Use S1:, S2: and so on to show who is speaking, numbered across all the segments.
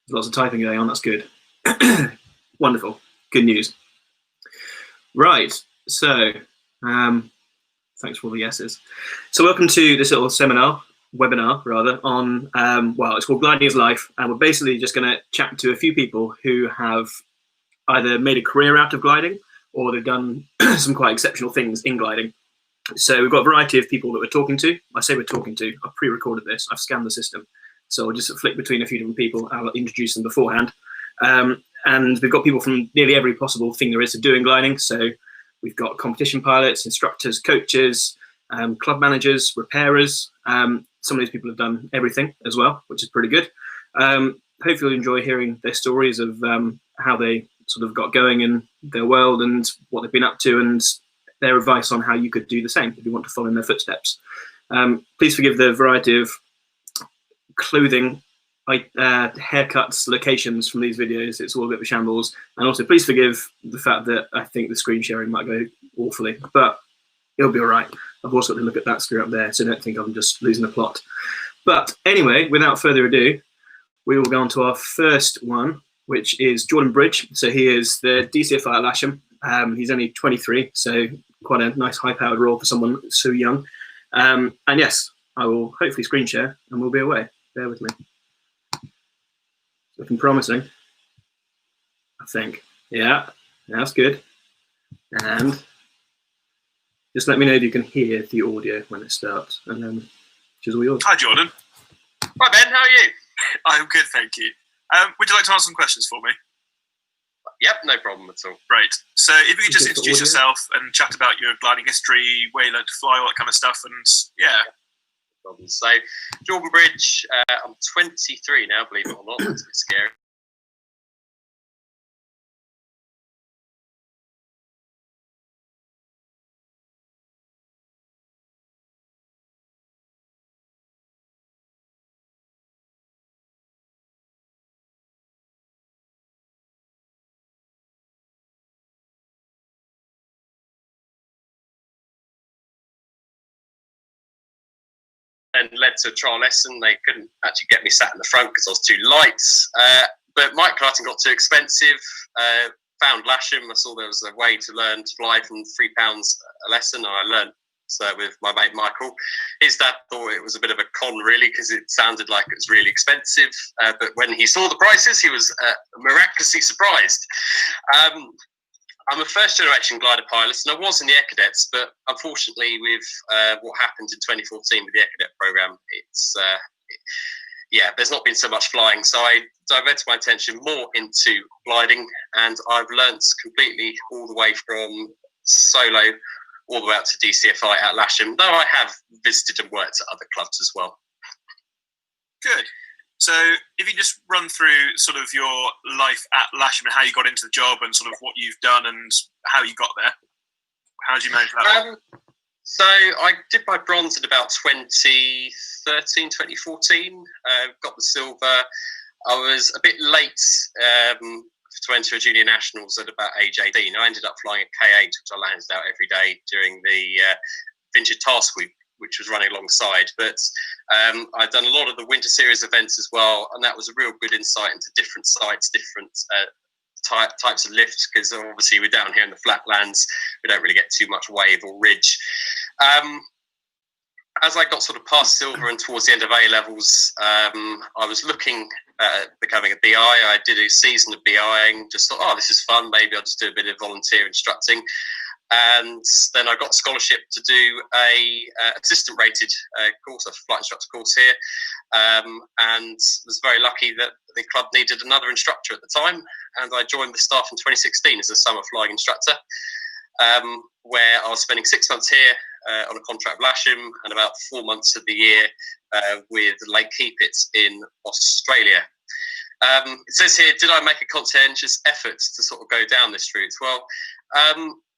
S1: There's lots of typing going on. That's good. Wonderful. Good news. Right. So, thanks for all the yeses. So, welcome to this little webinar rather, on, well, it's called Gliding is Life. And we're basically just going to chat to a few people who have either made a career out of gliding or they've done some quite exceptional things in gliding. So we've got a variety of people that we're talking to. I say we're talking to. I've pre-recorded this. I've scanned the system. So I'll just flick between a few different people. I'll introduce them beforehand. And we've got people from nearly every possible thing there is to do in gliding. So we've got competition pilots, instructors, coaches, club managers, repairers. Some of these people have done everything as well, which is pretty good. Hopefully you'll enjoy hearing their stories of how they sort of got going in their world and what they've been up to, and their advice on how you could do the same if you want to follow in their footsteps. Please forgive the variety of clothing, haircuts, locations from these videos. It's all a bit of a shambles. And also please forgive the fact that I think the screen sharing might go awfully, but it'll be all right. I've also got to look at that screw up there, so don't think I'm just losing the plot. But anyway, without further ado, we will go on to our first one, which is Jordan Bridge. So he is the DCFI at Lasham. He's only 23, so quite a nice high-powered role for someone so young. And yes, I will hopefully screen share and we'll be away. Bear with me. Looking promising, I think. Yeah, that's good. And just let me know if you can hear the audio when it starts, and then which is all yours.
S2: Hi, Jordan. Hi, Ben. How are you? I'm good, thank you. Would you like to ask some questions for me?
S3: Yep, no problem at all.
S2: Great. So if you could just introduce yourself and chat about your gliding history, where you learned to fly, all that kind of stuff, and yeah.
S3: No problem. So, Jordan Bridge, I'm 23 now, believe it or not. That's a bit scary. And led to a trial lesson. They couldn't actually get me sat in the front because I was too light. But mic karting got too expensive. Found Lasham. I saw there was a way to learn to fly from £3 a lesson, and I learned with my mate Michael. His dad thought it was a bit of a con, really, because it sounded like it was really expensive. But when he saw the prices, he was miraculously surprised. I'm a first-generation glider pilot, and I was in the Air Cadets, but unfortunately with what happened in 2014 with the Air Cadet programme, there's not been so much flying. So I diverted my attention more into gliding, and I've learnt completely all the way from solo all the way up to DCFI at Lasham, though I have visited and worked at other clubs as well.
S2: Good. So if you just run through sort of your life at Lasham and how you got into the job and sort of what you've done and how you got there. How did you manage that?
S3: So I did my bronze in about 2013, 2014. Got the silver. I was a bit late to enter a junior nationals at about age 18. I ended up flying a K8, which I landed out every day during the Vintage Task Week, which was running alongside. But I'd done a lot of the winter series events as well, and that was a real good insight into different sites, different types of lifts, because obviously we're down here in the flatlands, we don't really get too much wave or ridge. As I got sort of past silver and towards the end of A levels, I was looking at becoming a BI. I did a season of BIing, just thought, oh, this is fun, maybe I'll just do a bit of volunteer instructing. And then I got a scholarship to do a assistant rated course, a flight instructor course here, and was very lucky that the club needed another instructor at the time, and I joined the staff in 2016 as a summer flying instructor, where I was spending 6 months here on a contract with Lasham and about 4 months of the year with Lake Keepit in Australia. It says here, did I make a conscientious effort to sort of go down this route? Well,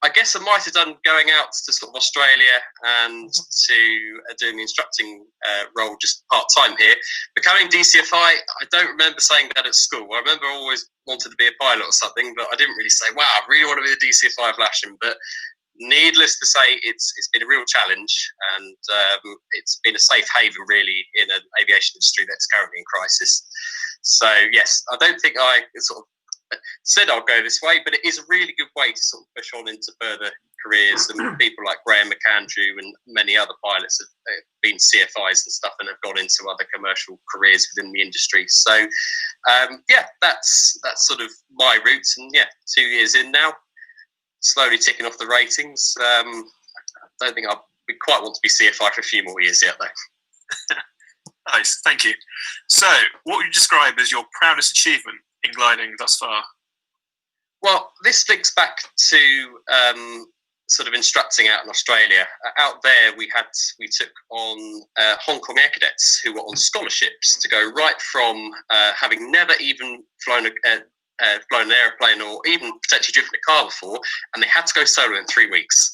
S3: I guess I might have done going out to sort of Australia and to doing the instructing role just part-time here. Becoming DCFI, I don't remember saying that at school. I remember I always wanted to be a pilot or something, but I didn't really say, wow, I really want to be the DCFI of Lasham. But needless to say, it's been a real challenge, and it's been a safe haven, really, in an aviation industry that's currently in crisis. So yes, I don't think I sort of said I'll go this way, but it is a really good way to sort of push on into further careers. And people like Graham McAndrew and many other pilots have been CFIs and stuff and have gone into other commercial careers within the industry. So yeah, that's sort of my route. And yeah, 2 years in now, slowly ticking off the ratings. I don't think we quite want to be CFI for a few more years yet, though.
S2: Nice, thank you. So, what would you describe as your proudest achievement in gliding thus far?
S3: Well, this links back to sort of instructing out in Australia. Out there, we took on Hong Kong air cadets who were on scholarships to go right from having never even flown an airplane or even potentially driven a car before, and they had to go solo in 3 weeks.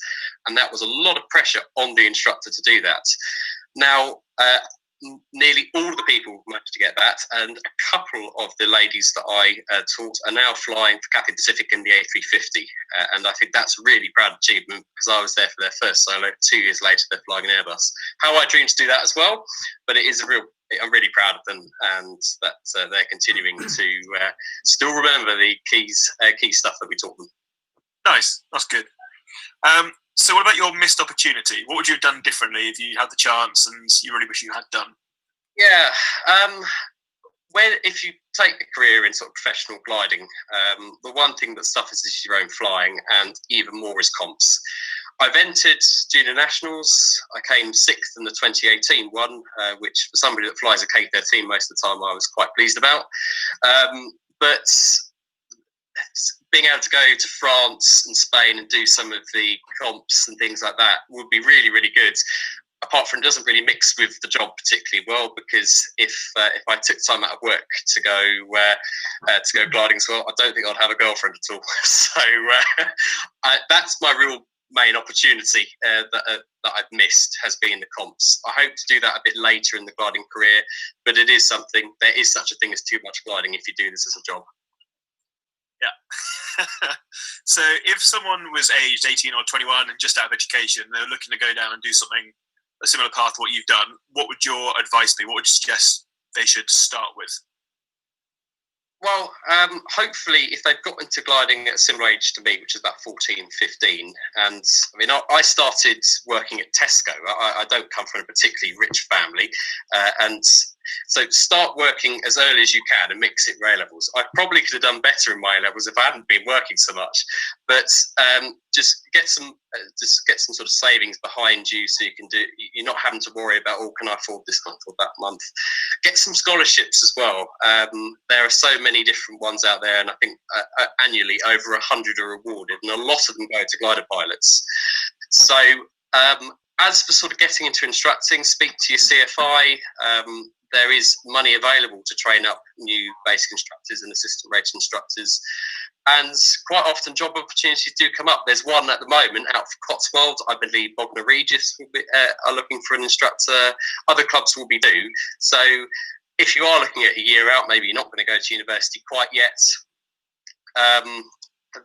S3: And that was a lot of pressure on the instructor to do that. Now, nearly all of the people managed to get that, and a couple of the ladies that I taught are now flying for Cathay Pacific in the A350, and I think that's a really proud achievement because I was there for their first solo. 2 years later, they're flying an Airbus. How I dreamed to do that as well, but it is I'm really proud of them, and that they're continuing to still remember the key stuff that we taught them.
S2: Nice, that's good. So what about your missed opportunity? What would you have done differently if you had the chance and you really wish you had done?
S3: Yeah, if you take a career in sort of professional gliding, the one thing that suffers is your own flying, and even more is comps. I've entered junior nationals. I came 6th in the 2018 one, which for somebody that flies a K13 most of the time, I was quite pleased about. But being able to go to France and Spain and do some of the comps and things like that would be really, really good. Apart from, it doesn't really mix with the job particularly well, because if I took time out of work to go gliding as well, I don't think I'd have a girlfriend at all. So that's my real main opportunity that I've missed, has been the comps. I hope to do that a bit later in the gliding career, but it is something. There is such a thing as too much gliding if you do this as a job.
S2: Yeah. So if someone was aged 18 or 21 and just out of education, they're looking to go down and do something a similar path to what you've done, what would your advice be? What would you suggest they should start with?
S3: Well, hopefully, if they've got into gliding at a similar age to me, which is about 14, 15, and I mean, I started working at Tesco. I don't come from a particularly rich family, and so start working as early as you can and mix it with A-levels. I probably could have done better in my A-levels if I hadn't been working so much, but just get some sort of savings behind you, so you're not having to worry about, oh, can I afford this month or that month. Get some scholarships as well. There are so many different ones out there, and I think annually over 100 are awarded, and a lot of them go to glider pilots. So as for sort of getting into instructing, speak to your CFI. There is money available to train up new basic instructors and assistant rated instructors. And quite often job opportunities do come up. There's one at the moment out for Cotswold. I believe Bognor Regis are looking for an instructor. Other clubs will be due. So if you are looking at a year out, maybe you're not going to go to university quite yet,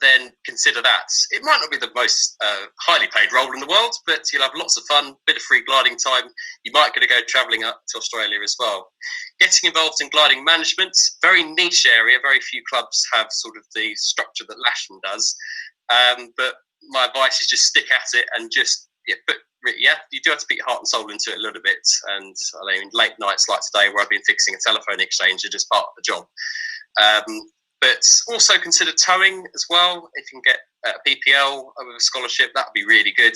S3: then consider that. It might not be the most highly paid role in the world, but you'll have lots of fun, bit of free gliding time. You might get to go travelling up to Australia as well. Getting involved in gliding management, very niche area. Very few clubs have sort of the structure that Lashman does. But my advice is just stick at it and just, you do have to put your heart and soul into it a little bit. And I mean, late nights like today where I've been fixing a telephone exchange are just part of the job. But also consider towing as well. If you can get a PPL with a scholarship, that would be really good.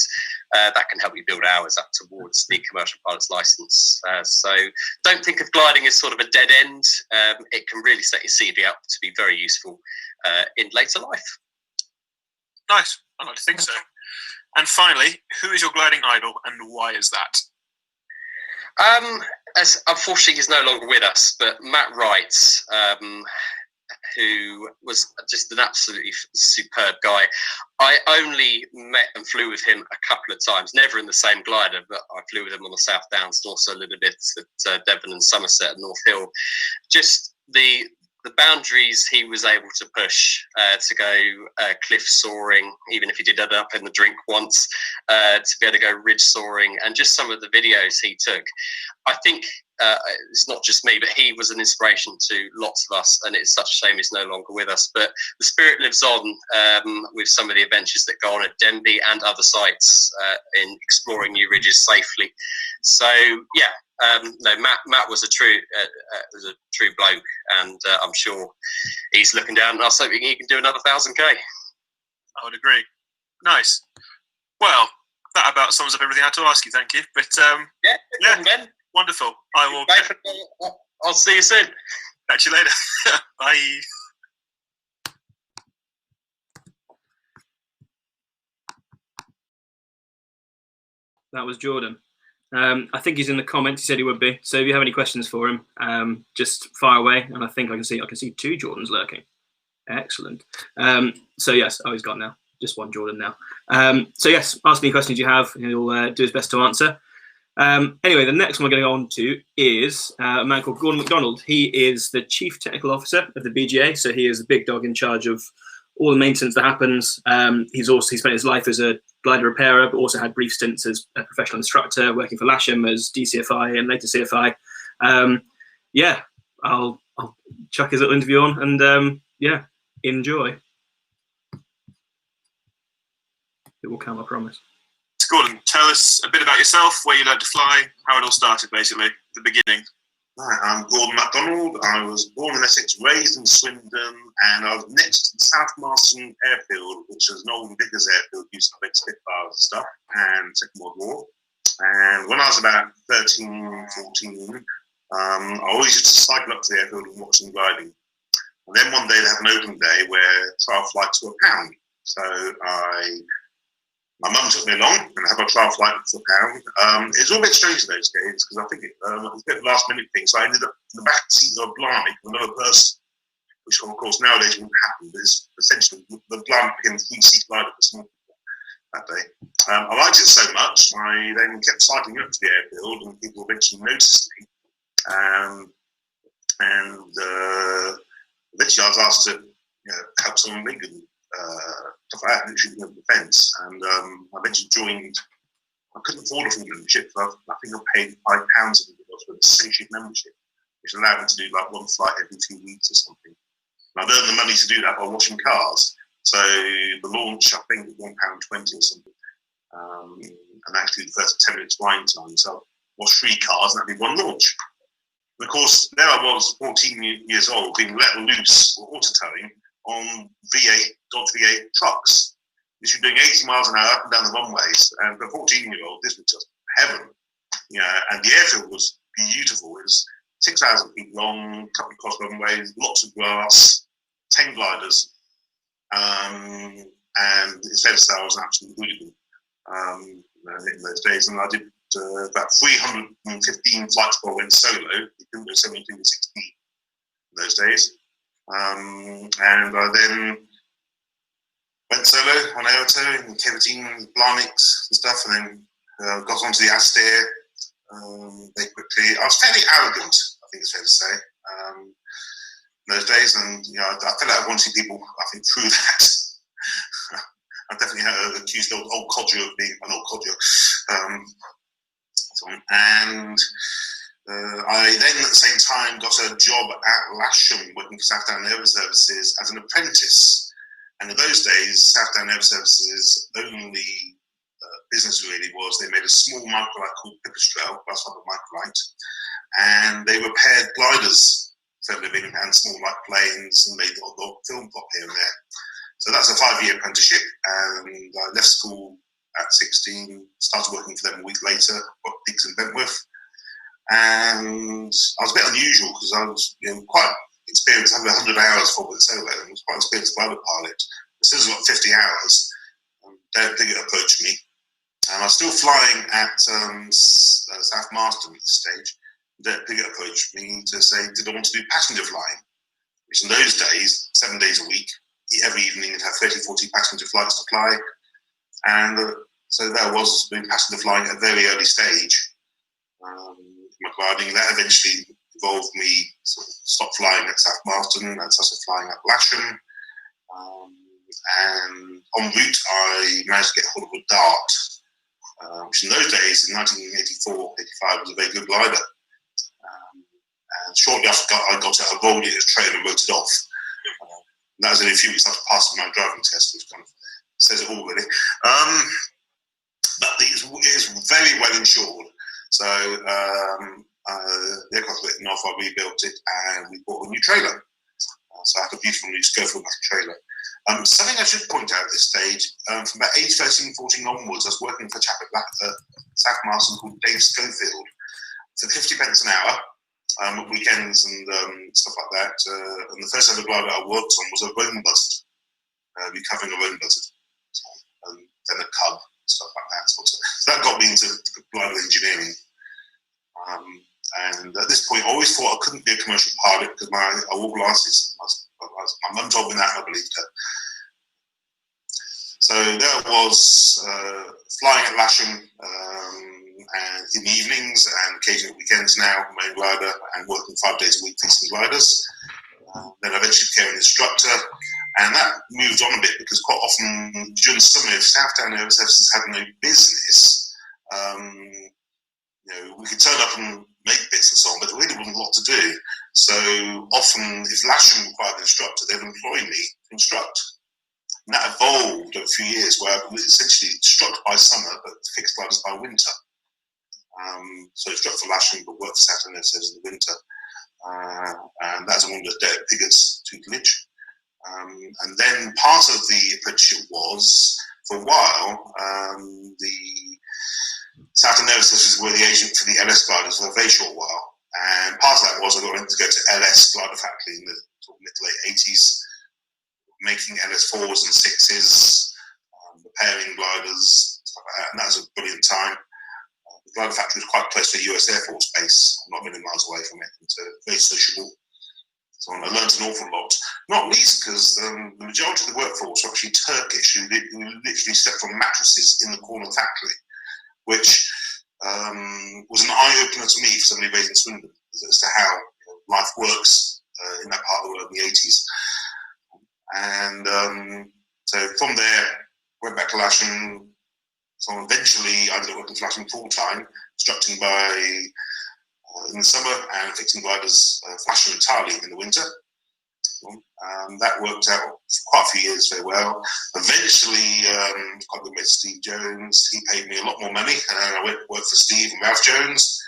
S3: That can help you build hours up towards the commercial pilot's license. So don't think of gliding as sort of a dead end. It can really set your CV up to be very useful in later life.
S2: Nice, I like to think so. And finally, who is your gliding idol and why is that?
S3: Unfortunately, he's no longer with us, but Matt Wright, who was just an absolutely superb guy. I only met and flew with him a couple of times, never in the same glider, but I flew with him on the South Downs and also a little bit at Devon and Somerset and North Hill. Just the boundaries he was able to push to go cliff soaring, even if he did end up in the drink once, to be able to go ridge soaring, and just some of the videos he took. I think it's not just me, but he was an inspiration to lots of us, and it's such a shame he's no longer with us. But the spirit lives on with some of the adventures that go on at Denby and other sites in exploring new ridges safely. So yeah, no, Matt was a true bloke, and I'm sure he's looking down at us hoping he can do another 1,000k.
S2: I would agree. Nice. Well, that about sums up everything I had to ask you. Thank you. But
S3: yeah, Ben.
S2: Wonderful. I will.
S3: I'll see you soon.
S2: Catch you later. Bye.
S1: That was Jordan. I think he's in the comments. He said he would be. So if you have any questions for him, just fire away. And I think I can see 2 Jordans lurking. Excellent. So yes, he's got now. Just one Jordan now. So yes, ask any questions you have. He'll do his best to answer. Anyway, the next one we're going to go on to is a man called Gordon MacDonald. He is the Chief Technical Officer of the BGA, so he is the big dog in charge of all the maintenance that happens. He spent his life as a glider repairer, but also had brief stints as a professional instructor, working for Lasham as DCFI and later CFI. Yeah, I'll chuck his little interview on and enjoy. It will come, I promise.
S2: Gordon, tell us a bit about yourself, where you learned to fly, how it all started, basically, the beginning.
S4: Hi, I'm Gordon MacDonald. I was born in Essex, raised in Swindon, and I was next to the South Marston airfield, which is an old Vickers airfield, used to make Spitfires and stuff, and Second World War. And when I was about 13, 14, I always used to cycle up to the airfield and watch them gliding. And then one day they have an open day where trial flights were £1. So my mum took me along and had a trial flight for £1. It was all a bit strange in those days because I think it was a bit of a last minute thing. So I ended up in the back seat of a Blarney with another person, which of course nowadays wouldn't happen, but it's essentially the Blarney became the 3-seat glider for small people that day. I liked it so much, I then kept cycling up to the airfield and people eventually noticed me. Eventually I was asked to help someone rig and stuff like that, literally in defence. And I eventually joined. I couldn't afford a full membership, so I think I paid £5 for the century membership, which allowed me to do like one flight every 2 weeks or something. And I'd earned the money to do that by washing cars. So the launch, I think, was £1.20 or something. And actually, the first 10 minutes flying time, so I washed 3 cars, and that'd be one launch. And of course, there I was, 14 years old, being let loose or auto-towing on Dodge V8 trucks. You're doing 80 miles an hour up and down the runways, and for a 14-year-old, this was just heaven. And the airfield was beautiful. It was 6,000 feet long, a couple of cross runways, lots of grass, 10 gliders, and it's fair to say I was an absolute hooligan in those days. And I did about 315 flights before I went solo. You couldn't go 17 to 16 in those days. And I then went solo on Aoto and Kevatine, Blarnix and stuff, and then got onto the Ascot very quickly. I was fairly arrogant, I think it's fair to say, in those days, and I feel like I want to see people, I think, through that. I definitely accused the old codger of being an old codger. And I then, at the same time, got a job at Lasham, working for South Down Naval Services as an apprentice. And in those days, South Down Naval Services' only business really was they made a small microlight called Pipistrel, class 5 microlight, and they repaired gliders for a living and small light planes, and made the film pop here and there. So that's a 5-year apprenticeship, and I left school at 16, started working for them a week later, got gigs in Bentworth. And I was a bit unusual because I was quite experienced, having 100 hours for with solo, and was quite experienced glider pilot. As soon as I got 50 hours, Dave Piggott approached me, and I was still flying at South Marston at this stage. Dave Piggott approached me to say, did I want to do passenger flying? Which in those days, 7 days a week, every evening you'd have 30, 40 passenger flights to fly. And so there I was doing passenger flying at a very early stage. My gliding, that eventually involved me sort of stop flying at South Marston and started flying at Lasham. And en route, I managed to get hold of a Dart, which in those days, in 1984, 85, was a very good glider. And shortly after I got it, I rolled it in a trailer and wrote it off. And that was only a few weeks after passing my driving test, which kind of says it all, really. But it is very well insured. So the aircraft was written off, I rebuilt it, and we bought a new trailer. So I had a beautiful new Schofield trailer. Something I should point out at this stage, from about age 13, 14 onwards, I was working for a chap at South Marston called Dave Schofield for 50 pence an hour, weekends and stuff like that. And the first ever glider I worked on was a roan buzzard, recovering a roan buzzard, and then a cub, stuff like that. So that got me into glider engineering. And at this point, I always thought I couldn't be a commercial pilot because I wore glasses. My mum told me that, and I believed her. So there I was, flying at Lasham and in the evenings and occasionally weekends now, my own glider, and working 5 days a week fixing gliders. Then I eventually became an instructor, and that moved on a bit because quite often during the summer, if Southdown Air Services had no business, we could turn up and make bits and so on, but there really wasn't a lot to do. So often, if Lasham required an instructor, they'd employ me to instruct. And that evolved over a few years where I essentially instruct by summer, but fixed gliders by winter. So instruct for Lasham, but work for Southdown Air Services in the winter. And that's one of the Piggott's tutelage. And then part of the apprenticeship was, for a while, the Southdown Air Services were the agent for the LS gliders for a very short while. And part of that was I got to go to LS Glider Factory in the sort of mid-to-late 80s, making LS4s and 6s, repairing gliders, stuff like that. And that was a brilliant time. The glider factory was quite close to a US Air Force base, not many miles away from it, and so very sociable. So I learned an awful lot, not least because the majority of the workforce were actually Turkish, who literally slept on mattresses in the corner of the factory, which was an eye-opener to me for somebody based in Swindon as to how life works in that part of the world in the 80s. And so from there, went back to Lasham. So eventually I ended up working for Lasham full-time, instructing in the summer and fixing gliders for Lasham entirely in the winter. That worked out for quite a few years very well. Eventually, got good mate Steve Jones. He paid me a lot more money, and I went to work for Steve and Ralph Jones.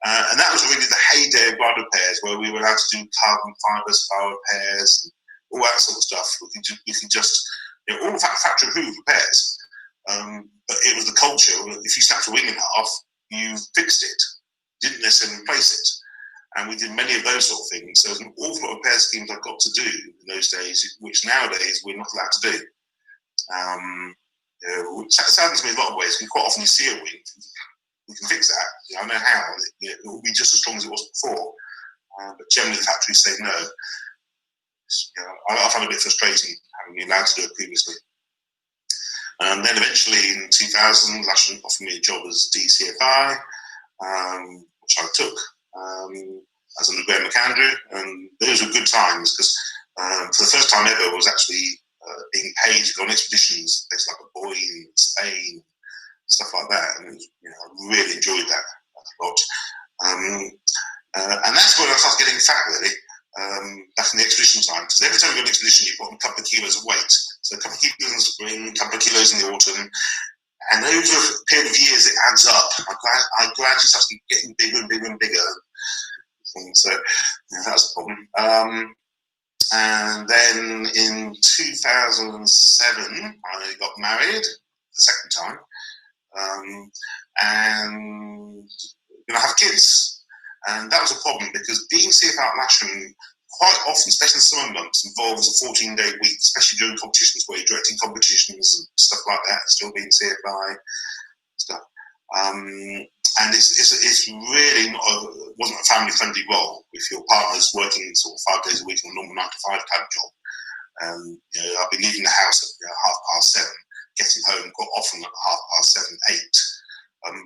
S4: And that was really the heyday of glider repairs, where we were allowed to do carbon fibre spar repairs and all that sort of stuff. We could just all factory approved repairs. But it was the culture. If you snapped a wing in half, you fixed it. Didn't necessarily replace it. And we did many of those sort of things. So there's an awful lot of repair schemes I got to do in those days, which nowadays we're not allowed to do. Which saddens me in a lot of ways. Quite often you see a wing, we can fix that. I know how. It will be just as strong as it was before. But generally the factories say no. I find it a bit frustrating having been allowed to do it previously. And then eventually in 2000, Lasham offered me a job as DCFI, which I took. As under Graham McAndrew, and those were good times because for the first time ever I was actually being paid to go on expeditions, places like Boyne, Spain, stuff like that, and it was, I really enjoyed that a lot. And that's when I started getting fat, really, back in the expedition time, because every time you go on an expedition you put on a couple of kilos of weight, so a couple of kilos in the spring, a couple of kilos in the autumn. And over a period of years, it adds up. I gradually started getting bigger and bigger and bigger. And so that was the problem. And then in 2007, I got married the second time. And I have kids. And that was a problem because being CFI at Lasham quite often, especially in the summer months, involves a 14-day week, especially during competitions where you're directing competitions and stuff like that, still being CFI stuff. And it's really wasn't a family-friendly role if your partner's working sort of 5 days a week on a normal 9-to-5 type job. I'll be leaving the house at 7:30, getting home quite often at 7:30, 8.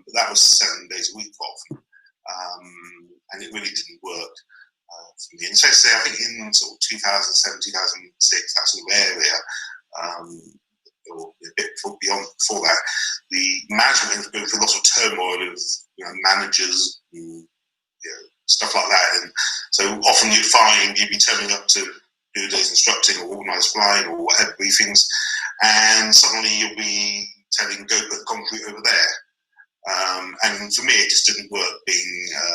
S4: But that was 7 days a week quite often. And it really didn't work. For me. And so I think in sort of 2007, 2006, that sort of area, or a bit before that, the management was going through lots of turmoil of managers who stuff like that. And so often you'd be turning up to do a day's instructing or organised flying or whatever briefings, and suddenly you'll be telling go put the concrete over there. And for me, it just didn't work being a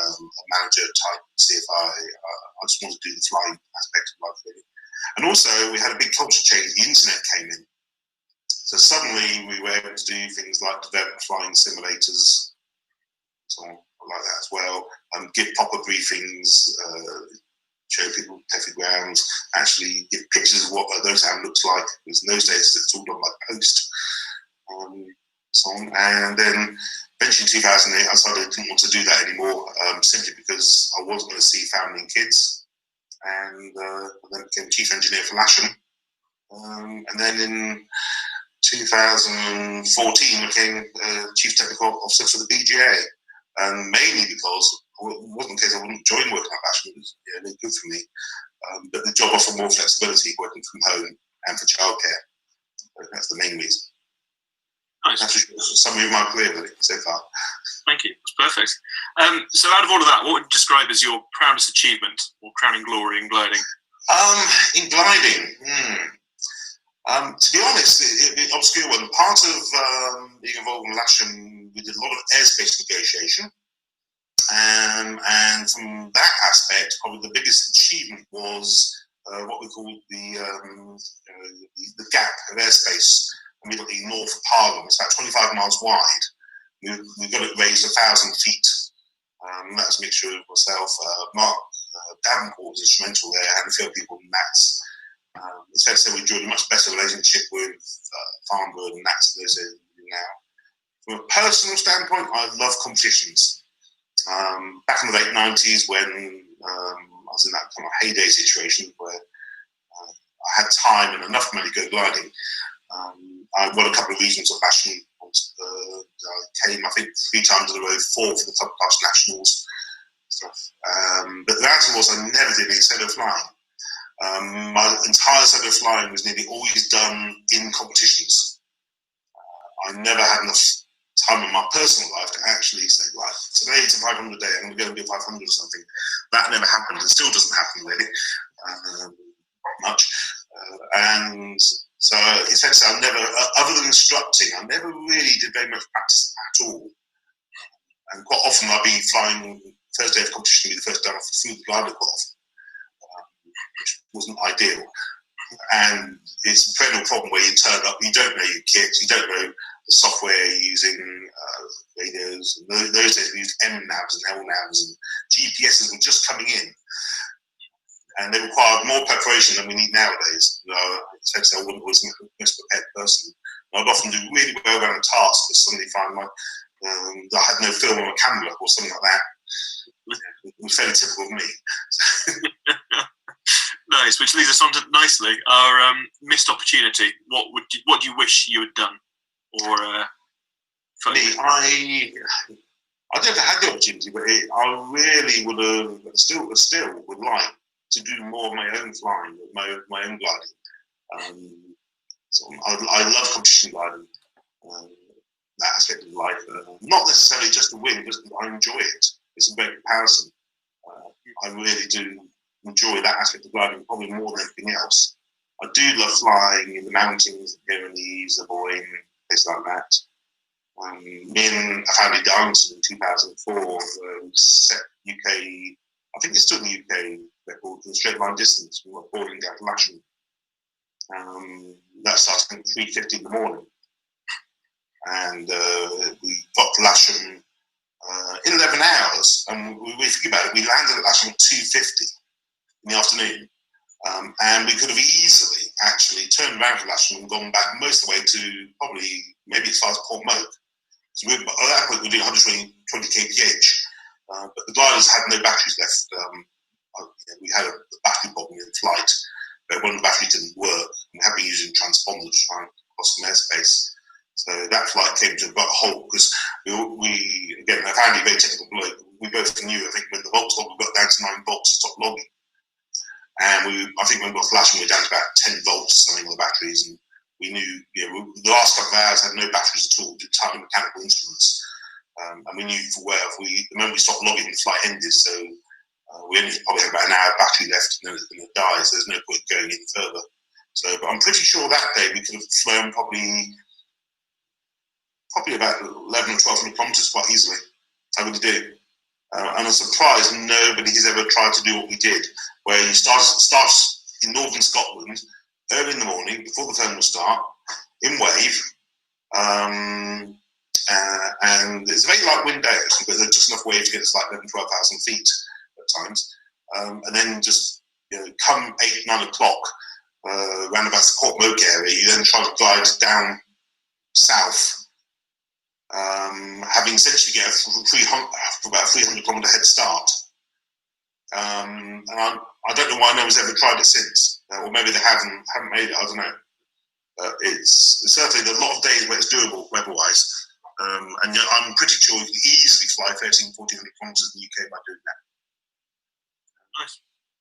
S4: manager type CFI. I just wanted to do the flying aspect of life, really. And also, we had a big culture change. The internet came in. So suddenly we were able to do things like develop flying simulators, so on, like that as well, give proper briefings, show people tested grounds, actually give pictures of what those hand looks like, because in those days it's all done by post, so on. And then eventually in 2008 I decided I didn't want to do that anymore, simply because I wasn't going to see family and kids, and then became chief engineer for Lasham, and then in 2014 became chief technical officer for the BGA, and mainly because it wasn't the case I wouldn't join working at Lasham. It was really good for me, but the job offered more flexibility working from home and for childcare. That's the main reason.
S2: Nice.
S4: That's a summary of my career, really, so far.
S2: Thank you. That's perfect. So out of all of that, what would you describe as your proudest achievement or crowning glory in gliding?
S4: In gliding, to be honest, it obscure one. Part of being involved in Lasham, we did a lot of airspace negotiation, and from that aspect, probably the biggest achievement was what we called the gap of airspace immediately north of Parliament. It's about 25 miles wide. We got it raised 1,000 feet. That was a mixture of myself, Mark Davenport was instrumental there, and a few people in NATS. It's fair to say we enjoyed a much better relationship with Farnborough and NATS than those days now. From a personal standpoint, I love competitions. Back in the late 90s, when I was in that kind of heyday situation where I had time and enough money to go gliding, I won a couple of regions of Lasham. I came, I think, 3 times in a row, 4 for the club class nationals stuff. But the reality was I never did any solo flying. My entire solo flying was nearly always done in competitions. I never had enough time in my personal life to actually say, right, today it's a 500 day, I'm going to go and do 500 or something. That never happened. It still doesn't happen, really, much. And so it's fair to say I've never, other than instructing, I never really did very much practice at all. And quite often I'll be flying first day of competition, be the first day off through the glider quite often, which wasn't ideal. And it's a perennial problem where you turn up, you don't know your kit, you don't know the software you're using, radios. Those days we used MNAVs and LNAVs, and GPSs were just coming in. And they required more preparation than we need nowadays. I wasn't always the most prepared person. I'd often do really well around a task, but suddenly find I had no film on a camera or something like that. It was fairly typical of me.
S2: Nice, which leads us on to nicely our missed opportunity. What do you wish you had done? Or
S4: for me, I never had the opportunity, but I really would have still would like to do more of my own flying, my own gliding. So I love competition gliding, that aspect of life. Not necessarily just to win, just I enjoy it. It's a great comparison. I really do enjoy that aspect of gliding probably more than anything else. I do love flying in the mountains, the Pyrenees, the Boyne, places like that. Me and a family Darlington in 2004 set UK, I think it's still the UK record, in straight line distance from boarding down to Lasham. That started at 3:50 in the morning. And we got to Lasham in 11 hours. And we think about it, we landed at Lasham at 2:50 in the afternoon. And we could have easily actually turned around to Lasham and gone back most of the way to probably maybe as far as Port Moke. So at that point we were doing 120 kph, but the gliders had no batteries left. We had a battery problem in flight, but one of the batteries didn't work. We had been using transponders to try and cross some airspace. So that flight came to a halt because we again, I found it very technical bloke. We both knew, I think, when the volts log got down to 9 volts, to stop logging. And I think when we got to Lasham, we were down to about 10 volts, something on the batteries, and we knew, the last couple of hours had no batteries at all, entirely mechanical instruments. And we knew for where the moment we stopped logging, the flight ended. So We only probably have about an hour battery left and then it's going to die, so there's no point going any further. So, but I'm pretty sure that day we could have flown probably about 11 or 1200 kilometres quite easily. I really do. And I'm surprised nobody has ever tried to do what we did, where you start in northern Scotland early in the morning before the phone will start in wave, and it's a very light wind day actually, but there's just enough wave to get us like 11,000-12,000 feet at times, and then just come 8-9 o'clock around about the Port Moke area, you then try to glide down south. Having essentially get about 300 kilometre head start, and I don't know why no one's ever tried it since, or maybe they haven't made it. I don't know. It's certainly a lot of days where it's doable weather-wise, and I'm pretty sure you can easily fly 1,300-1,400 kilometres in the UK by doing that.
S2: Nice,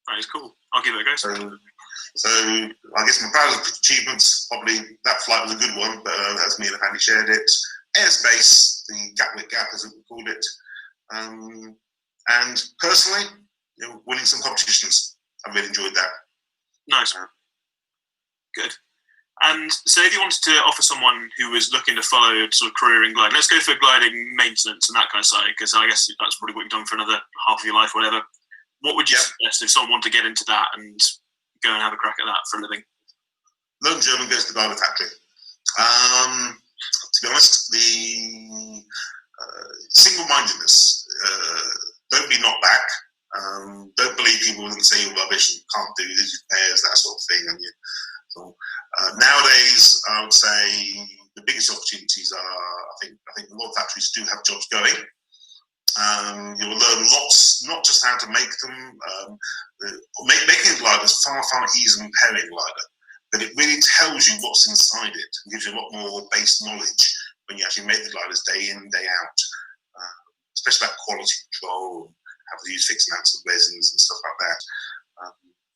S2: that is cool. I'll give it a go.
S4: So I guess my proudest achievements, probably that flight was a good one, but as me and Andy shared it. Airspace, the Gatwick Gap as we called it, and personally, winning some competitions. I really enjoyed that.
S2: Nice. Good. And so if you wanted to offer someone who was looking to follow a sort of career in gliding, let's go for gliding maintenance and that kind of side, because I guess that's probably what you've done for another half of your life, whatever. What would you suggest if someone wanted to get into that and go and have a crack at that for a living?
S4: Learn German, goes to the Gardner factory. To be honest, the single-mindedness, don't be knocked back, don't believe people when they say you're rubbish and can't do these repairs, that sort of thing. And nowadays, I would say the biggest opportunities are, I think a lot of factories do have jobs going. You'll learn lots, not just how to make them. Making a glider is far, far easier than repairing a glider. But it really tells you what's inside it and gives you a lot more base knowledge when you actually make the gliders day in, day out, especially about quality control and how to use fixed amounts of resins and stuff like that.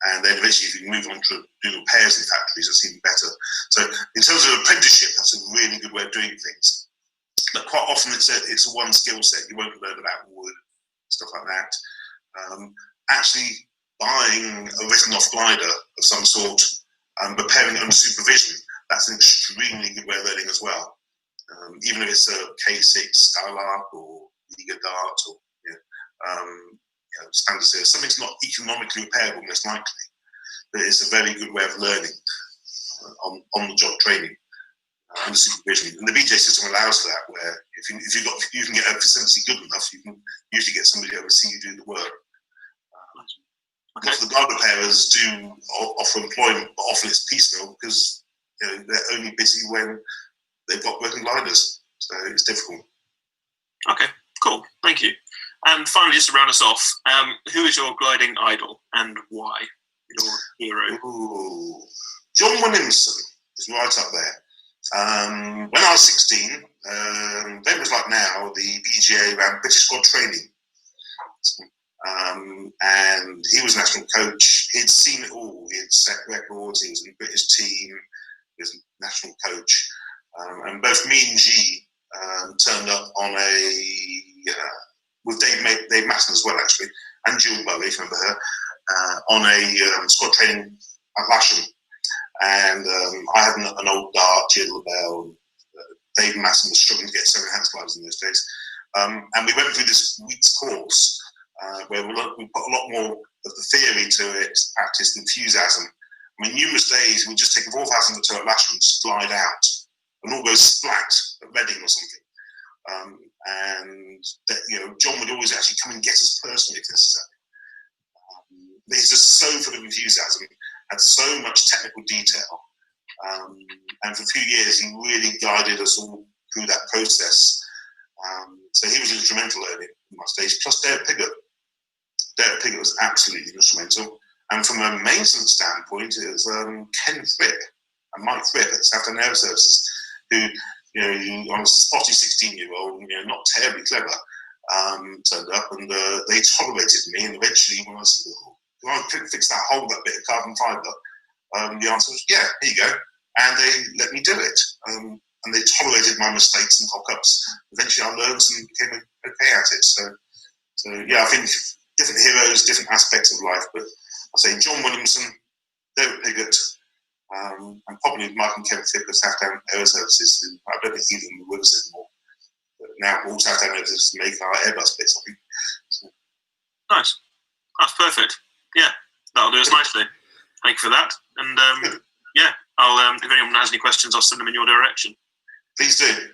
S4: And then eventually, if you move on to do repairs in factories, it's even better. So in terms of apprenticeship, that's a really good way of doing things. But quite often it's a one skill set. You won't learn about wood, stuff like that. Actually buying a written off glider of some sort, preparing it under supervision, that's an extremely good way of learning as well. Even if it's a K6 Skylark or Liga Dart or standard series, something's not economically repairable, most likely, but it's a very good way of learning on the job training under supervision. And the BJ system allows for that, where if you can get a facility good enough, you can usually get somebody to oversee you do the work. Lots of the guard repairers do offer employment, but often it's piecemeal because they're only busy when they've got working gliders, so it's difficult. Okay,
S2: cool, thank you. And finally, just to round us off, who is your gliding idol and why? Your hero?
S4: Ooh. John Williamson is right up there. When I was 16, then it was like now, the BGA ran British squad training. And he was national coach. He'd seen it all. He had set records. He was in the British team. He was national coach. And both me and G turned up on with Dave Masson as well, actually, and Jill Bowie, if you remember her, on a squad training at Lasham. And I had an old Dart, Jill LaBelle. Dave Masson was struggling to get 7 hands gliders in those days. And we went through this week's course where we put a lot more of the theory to it, practice, enthusiasm. I mean, numerous days we'd just take a 4,000 meter at Lasham, just glide out, and all goes splat at Reading or something. And John would always actually come and get us personally if necessary. He's just so full of enthusiasm, had so much technical detail, and for a few years he really guided us all through that process. So he was instrumental in my stage, plus Derek Piggott. Derek Piggott was absolutely instrumental. And from a maintenance standpoint, it was Ken Fripp and Mike Fripp at Southern Air Services, who, I was a spotty 16-year-old, not terribly clever, turned up, and they tolerated me. And eventually, when I said, "Can I fix that hole, that bit of carbon fibre?" The answer was, "Yeah, here you go." And they let me do it. And they tolerated my mistakes and cock-ups. Eventually, I learned and became okay at it. So yeah, I think different heroes, different aspects of life. But I say John Williamson, David Piggott, and probably Mike and Kevin Fick of Southdown Air Services, who I don't think either of them are with us anymore. But now all Southdown Air Services make our Airbus bits, I think. So.
S2: Nice. That's perfect. Yeah, that'll do us nicely. Thank you for that. And yeah, I'll if anyone has any questions, I'll send them in your direction.
S4: Please do.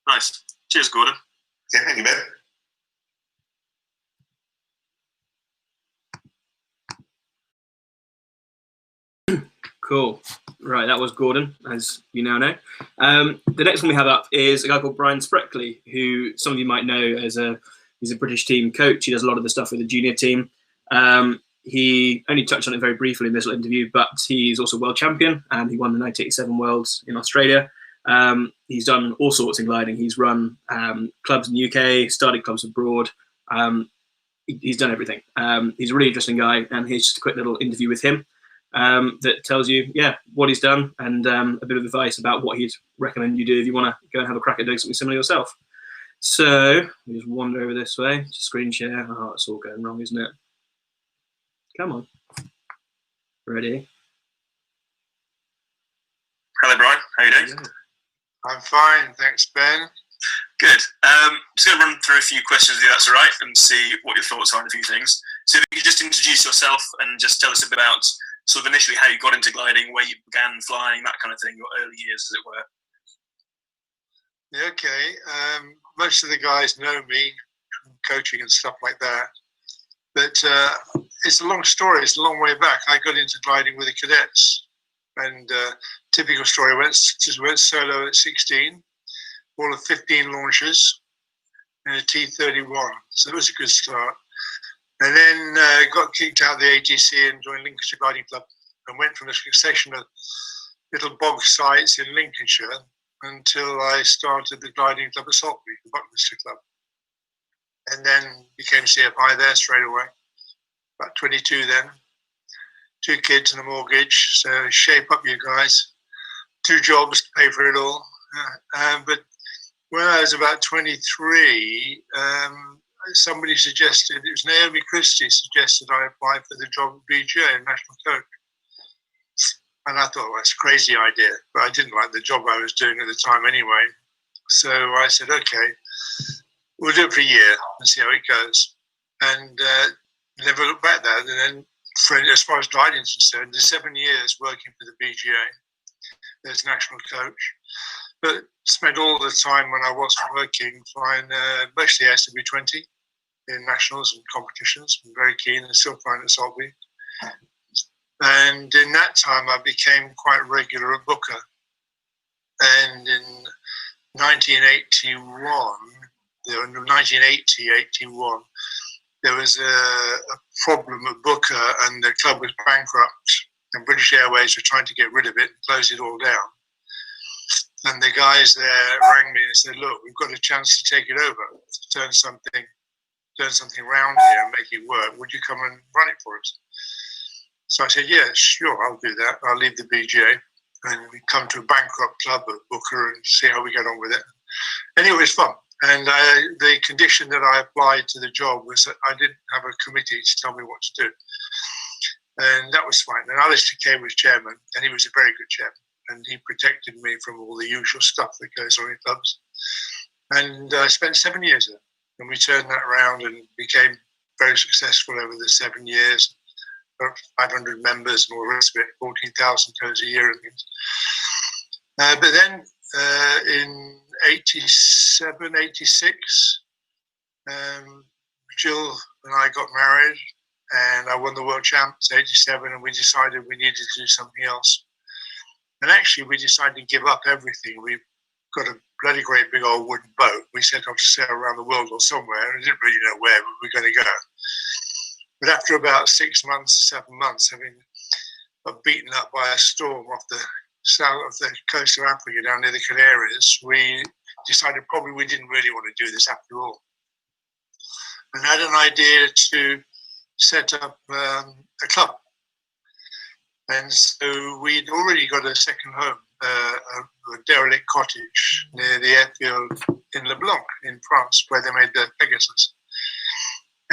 S2: Nice. Cheers, Gordon.
S4: Okay, thank you, Ben.
S1: Cool. Right, that was Gordon, as you now know. The next one we have up is a guy called Brian Spreckley, who some of you might know as he's a British team coach. He does a lot of the stuff with the junior team. He only touched on it very briefly in this little interview, but he's also world champion and he won the 1987 Worlds in Australia. He's done all sorts in gliding. He's run clubs in the UK, started clubs abroad. He's done everything. He's a really interesting guy, and here's just a quick little interview with him that tells you, what he's done and a bit of advice about what he'd recommend you do if you want to go and have a crack at doing something similar yourself. So we just wander over this way, just screen share. Oh, it's all going wrong, isn't it? Come on. Ready?
S2: Hello, Brian. How are you doing?
S5: I'm fine, thanks, Ben.
S2: Good. Just going to run through a few questions with you, that's all right, and see what your thoughts are on a few things. So if you could just introduce yourself and just tell us a bit about sort of initially how you got into gliding, where you began flying, that kind of thing, your early years, as it were.
S5: Yeah, okay. Most of the guys know me from coaching and stuff like that. But it's a long story. It's a long way back. I got into gliding with the cadets. And typical story, went solo at 16, all of 15 launches in a T-31. So it was a good start. And then got kicked out of the ATC and joined Lincolnshire Gliding Club and went from a succession of little bog sites in Lincolnshire until I started the gliding club at Saltby, the Buckminster Club. And then became CFI there straight away. About 22 then. 2 kids and a mortgage, so shape up, you guys. 2 jobs to pay for it all. But when I was about 23, somebody suggested, it was Naomi Christie suggested I apply for the job at BGA, National Coach. And I thought, well, that's a crazy idea, but I didn't like the job I was doing at the time anyway. So I said, okay, we'll do it for a year and see how it goes. And never looked back there. And then, as far as gliding is concerned, there's 7 years working for the BGA as national coach, but spent all the time when I wasn't working flying mostly SW20 in nationals and competitions. I'm very keen and still flying at Saltby. And in that time, I became quite regular at Booker. And in 1981, 81, there was a problem at Booker and the club was bankrupt and British Airways were trying to get rid of it and close it all down. And the guys there rang me and said, look, we've got a chance to take it over, to turn something around here and make it work. Would you come and run it for us? So I said, yeah, sure, I'll do that. I'll leave the BGA and we come to a bankrupt club at Booker and see how we get on with it. Anyway, it was fun. And the condition that I applied to the job was that I didn't have a committee to tell me what to do. And that was fine. And Alistair Kay was chairman, and he was a very good chairman. And he protected me from all the usual stuff that goes on in clubs. And I spent 7 years there. And we turned that around and became very successful over the 7 years. 500 members and all the rest of it, 14,000 toes a year and things. But then in 87, 86, Jill and I got married and I won the World Champs 87 and we decided we needed to do something else. And actually we decided to give up everything. We got a bloody great big old wooden boat. We set off to sail around the world or somewhere and didn't really know where we were going to go. But after about 6 months, 7 months, having got beaten up by a storm off the south of the coast of Africa down near the Canaries, we decided probably we didn't really want to do this after all. And had an idea to set up a club. And so we'd already got a second home, a derelict cottage near the airfield in Leblanc in France, where they made the Pegasus.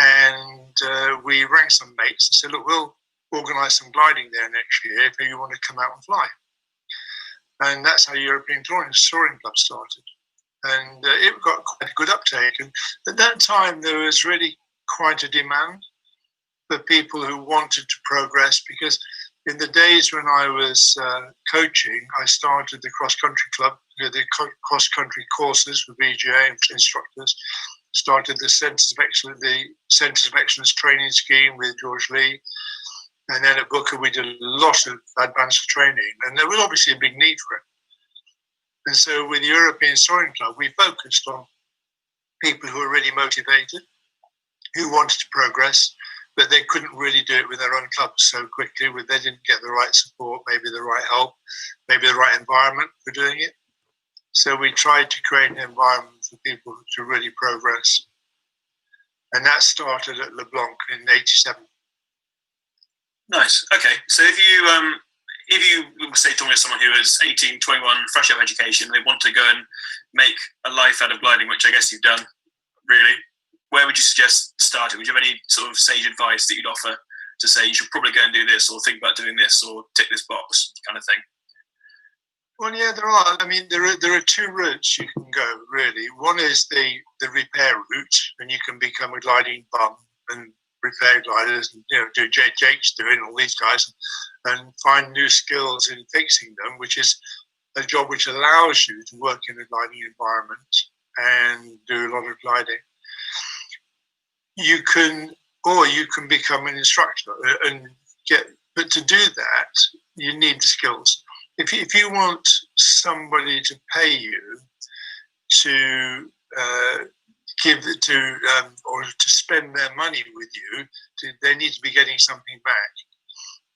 S5: And we rang some mates and said, look, we'll organise some gliding there next year if you want to come out and fly. And that's how European Soaring Club started. And it got quite a good uptake. And at that time, there was really quite a demand for people who wanted to progress, because in the days when I was coaching, I started the cross-country club, the cross-country courses for VGA and instructors, started the Centres of Excellence training scheme with George Lee. And then at Booker, we did a lot of advanced training, and there was obviously a big need for it. And so with the European Soaring Club, we focused on people who were really motivated, who wanted to progress, but they couldn't really do it with their own clubs so quickly. They didn't get the right support, maybe the right help, maybe the right environment for doing it. So we tried to create an environment for people to really progress. And that started at LeBlanc in '87.
S2: Nice. Okay. So if you say talking to someone who is 18, 21, fresh out of education, they want to go and make a life out of gliding, which I guess you've done, really, where would you suggest starting? Would you have any sort of sage advice that you'd offer to say you should probably go and do this, or think about doing this, or tick this box kind of thing?
S5: Well, yeah, there are. I mean, there are two routes you can go, really. One is the repair route, and you can become a gliding bum and repair gliders, and do Jake's doing, all these guys, and find new skills in fixing them, which is a job which allows you to work in a gliding environment and do a lot of gliding. You can become an instructor but to do that, you need the skills. If you want somebody to pay you to or to spend their money with you, they need to be getting something back.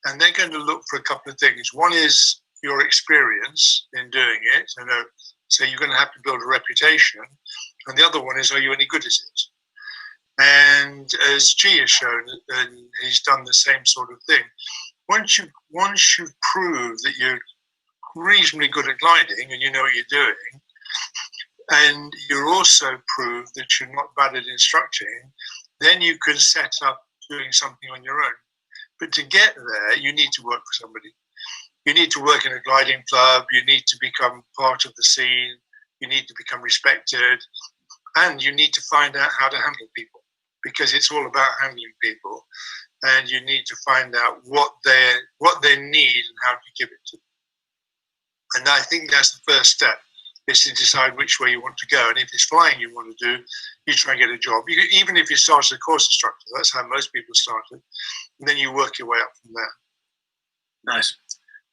S5: And they're going to look for a couple of things. One is your experience in doing it. So you're going to have to build a reputation. And the other one is, are you any good at it? And as G has shown, and he's done the same sort of thing. Once you prove that you're reasonably good at gliding and you know what you're doing, and you're also prove that you're not bad at instructing, then you can set up doing something on your own. But to get there, you need to work for somebody. You need to work in a gliding club. You need to become part of the scene. You need to become respected. And you need to find out how to handle people, because it's all about handling people. And you need to find out what they need and how to give it to them. And I think that's the first step, is to decide which way you want to go. And if it's flying you want to do, you try and get a job. Even if you start as a course instructor, that's how most people started. And then you work your way up from there.
S2: Nice.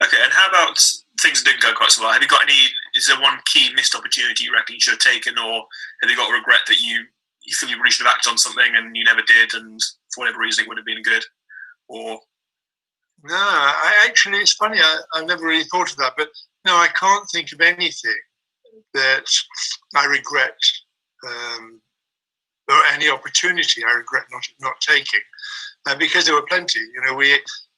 S2: Okay, and how about things that didn't go quite so well? Have you got is there one key missed opportunity you reckon you should have taken, or have you got a regret that you feel you really should have acted on something and you never did, and for whatever reason it would have been good? Or
S5: no, it's funny, I've never really thought of that, but no, I can't think of anything that I regret, or any opportunity I regret not taking, because there were plenty.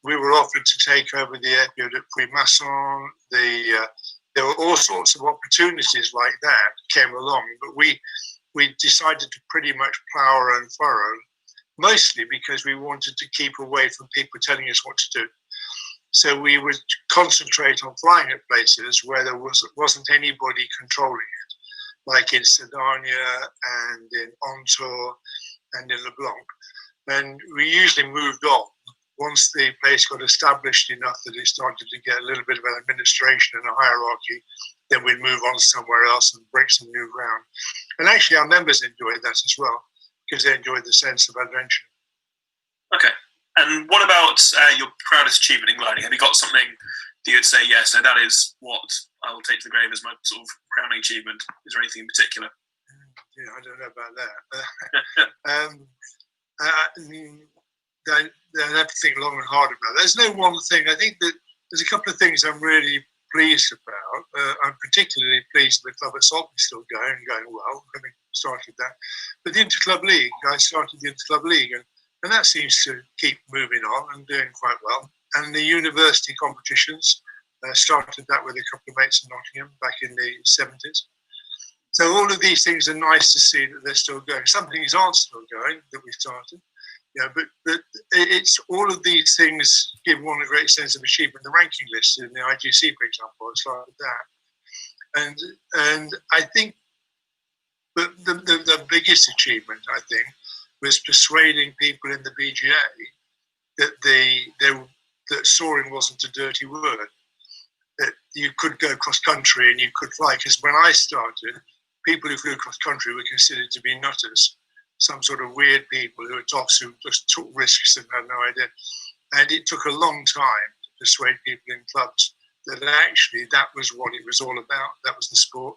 S5: We were offered to take over the airfield at Puy-Masson. There were all sorts of opportunities like that came along, but we decided to pretty much plough our own furrow, mostly because we wanted to keep away from people telling us what to do. So we would concentrate on flying at places where there wasn't anybody controlling it, like in Sardinia and in Ontour and in LeBlanc. And we usually moved on. Once the place got established enough that it started to get a little bit of an administration and a hierarchy, then we'd move on somewhere else and break some new ground. And actually our members enjoyed that as well, because they enjoyed the sense of adventure. Okay.
S2: And what about your proudest achievement in gliding? Have you got something that you would say, yes, that is what I will take to the grave as my sort of crowning achievement? Is there anything in particular?
S5: Yeah, I don't know about that. I'd have to think long and hard about it. There's no one thing. I think that there's a couple of things I'm really pleased about. I'm particularly pleased that the club at Saltby is still going well, having started that. But the Interclub League, I started the Interclub League, and that seems to keep moving on and doing quite well. And the university competitions, started that with a couple of mates in Nottingham back in the 70s. So all of these things are nice to see that they're still going. Some things aren't still going that we started, But it's all of these things give one a great sense of achievement. The ranking list in the IGC, for example, it's like that. And I think the biggest achievement, I think, was persuading people in the BGA that soaring wasn't a dirty word, that you could go cross country and you could fly. Because when I started, people who flew cross country were considered to be nutters, some sort of weird people who were tops who just took risks and had no idea. And it took a long time to persuade people in clubs that actually that was what it was all about. That was the sport.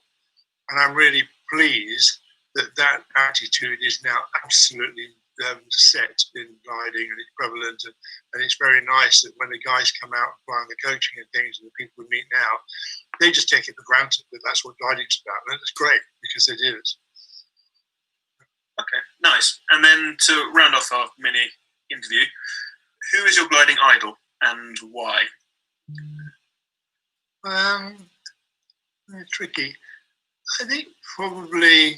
S5: And I'm really pleased that attitude is now absolutely set in gliding, and it's prevalent, and it's very nice that when the guys come out applying the coaching and things, and the people we meet now, they just take it for granted that that's what gliding's about, and it's great because it is.
S2: Okay, nice. And then to round off our mini interview, who is your gliding idol and why?
S5: Tricky. I think probably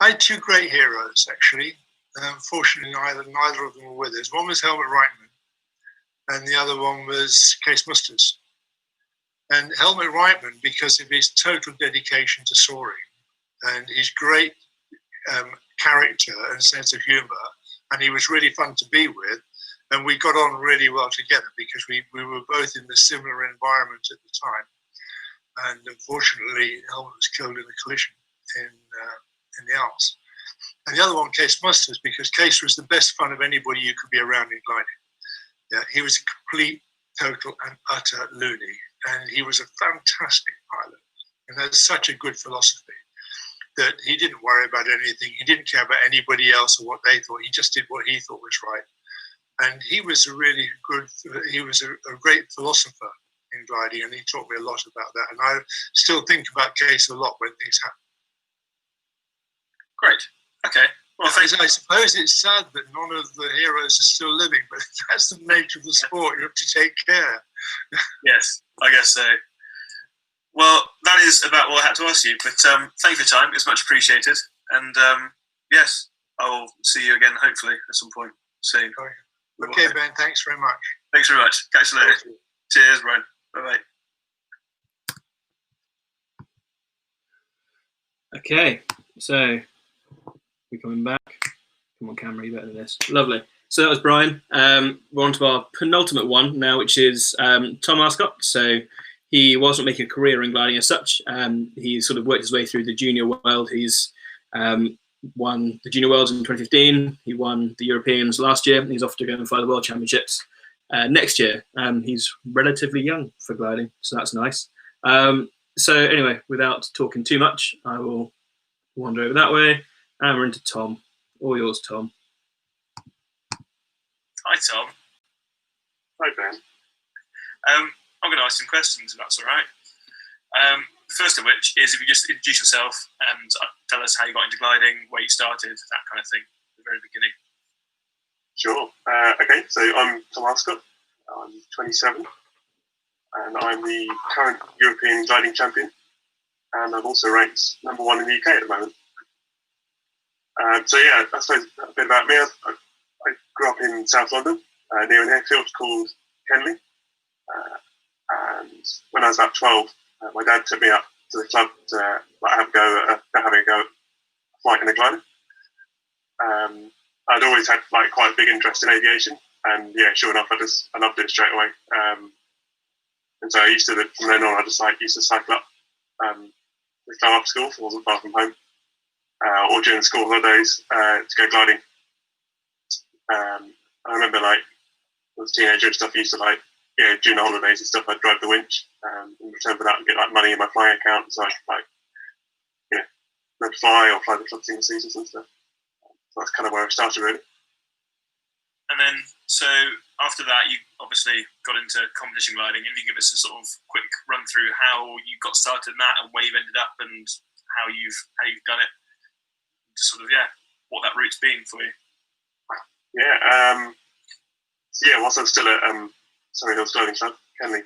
S5: I had two great heroes, actually. Unfortunately, neither of them were with us. One was Helmut Reitman, and the other one was Case Musters. And Helmut Reitman, because of his total dedication to soaring and his great character and sense of humour, and he was really fun to be with, and we got on really well together because we were both in the similar environment at the time. And unfortunately, Helmut was killed in a collision in the Alps. And the other one, Case Musters, because Case was the best fun of anybody you could be around in gliding. Yeah, he was a complete, total and utter loony. And he was a fantastic pilot and had such a good philosophy that he didn't worry about anything. He didn't care about anybody else or what they thought. He just did what he thought was right. And he was he was a great philosopher in gliding, and he taught me a lot about that. And I still think about Case a lot when things happen.
S2: Great. Okay. Well, thanks.
S5: I suppose it's sad that none of the heroes are still living, but that's the nature of the sport. You have to take care.
S2: Yes, I guess so. Well, that is about all I had to ask you. But thank you for your time. It's much appreciated. And yes, I will see you again, hopefully, at some point soon.
S5: Okay, Ben. Thanks very much.
S2: Thanks very much. Catch you later. Cheers, Brian. Bye-bye.
S1: Okay, so we're coming back. Come on, camera, you better than this. Lovely. So that was Brian. We're on to our penultimate one now, which is Tom Ascot. So he wasn't making a career in gliding as such. He sort of worked his way through the junior world. He's won the junior worlds in 2015. He won the Europeans last year. He's off to go and fly the World Championships next year. He's relatively young for gliding, so that's nice. So anyway, without talking too much, I will wander over that way, and we're into Tom. All yours, Tom.
S2: Hi, Tom.
S4: Hi, Ben.
S2: I'm going to ask some questions, if that's all right. The first of which is if you just introduce yourself and tell us how you got into gliding, where you started, that kind of thing, at the very beginning.
S6: Sure. Okay, so I'm Tom Ascot. I'm 27, and I'm the current European gliding champion, and I'm also ranked #1 in the UK at the moment. So yeah, I suppose a bit about me. I grew up in South London, near an airfield called Kenley, and when I was about 12, my dad took me up to the club to have a go at flying in a glider. I'd always had quite a big interest in aviation, and yeah, sure enough, I loved it straight away. And so I used to, from then on, I just used to cycle up the club up school, so I wasn't far from home, or during school holidays to go gliding. I remember as a teenager and stuff, I used to during the holidays and stuff, I'd drive the winch. In return for that, I'd get money in my flying account, so I could learn to fly or fly the club single seasons and stuff. So that's kind of where I started, really.
S2: And then, so after that, you obviously got into competition gliding. If you give us a sort of quick run through how you got started in that and where you've ended up and how you've done it, just sort of what that route's been for you.
S6: Yeah. Whilst I was still at Surrey Hills Gliding Club, Kenley,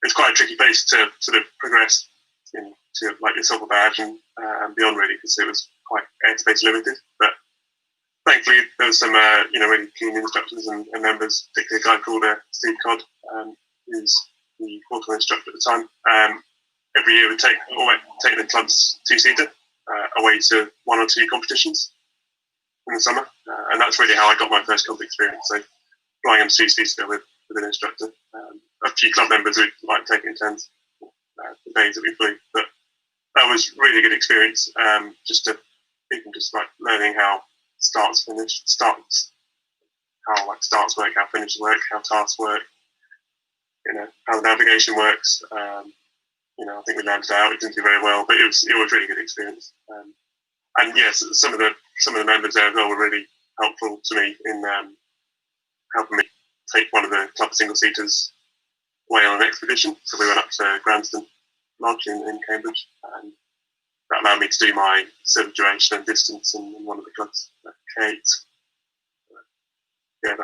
S6: it's quite a tricky place to sort of progress into your silver badge and beyond, really, because it was quite airspace limited. But thankfully, there was some really keen instructors and members, particularly a guy called Steve Codd, who's the auto instructor at the time. Every year we'd take the club's two-seater away to one or two competitions in the summer, and that's really how I got my first comp experience. So flying on two-seater with an instructor. A few club members who like taking turns the days that we flew, but that was really good experience. Just like learning how starts work, how finishes work, how tasks work, how the navigation works. I think we learned it out. We didn't do very well, but it was really good experience. And yes, some of the members there as well were really helpful to me in helping me take one of the club single seaters away on an expedition. So we went up to Granston Lodge in Cambridge, and that allowed me to do my service duration and distance in one of the clubs at K8.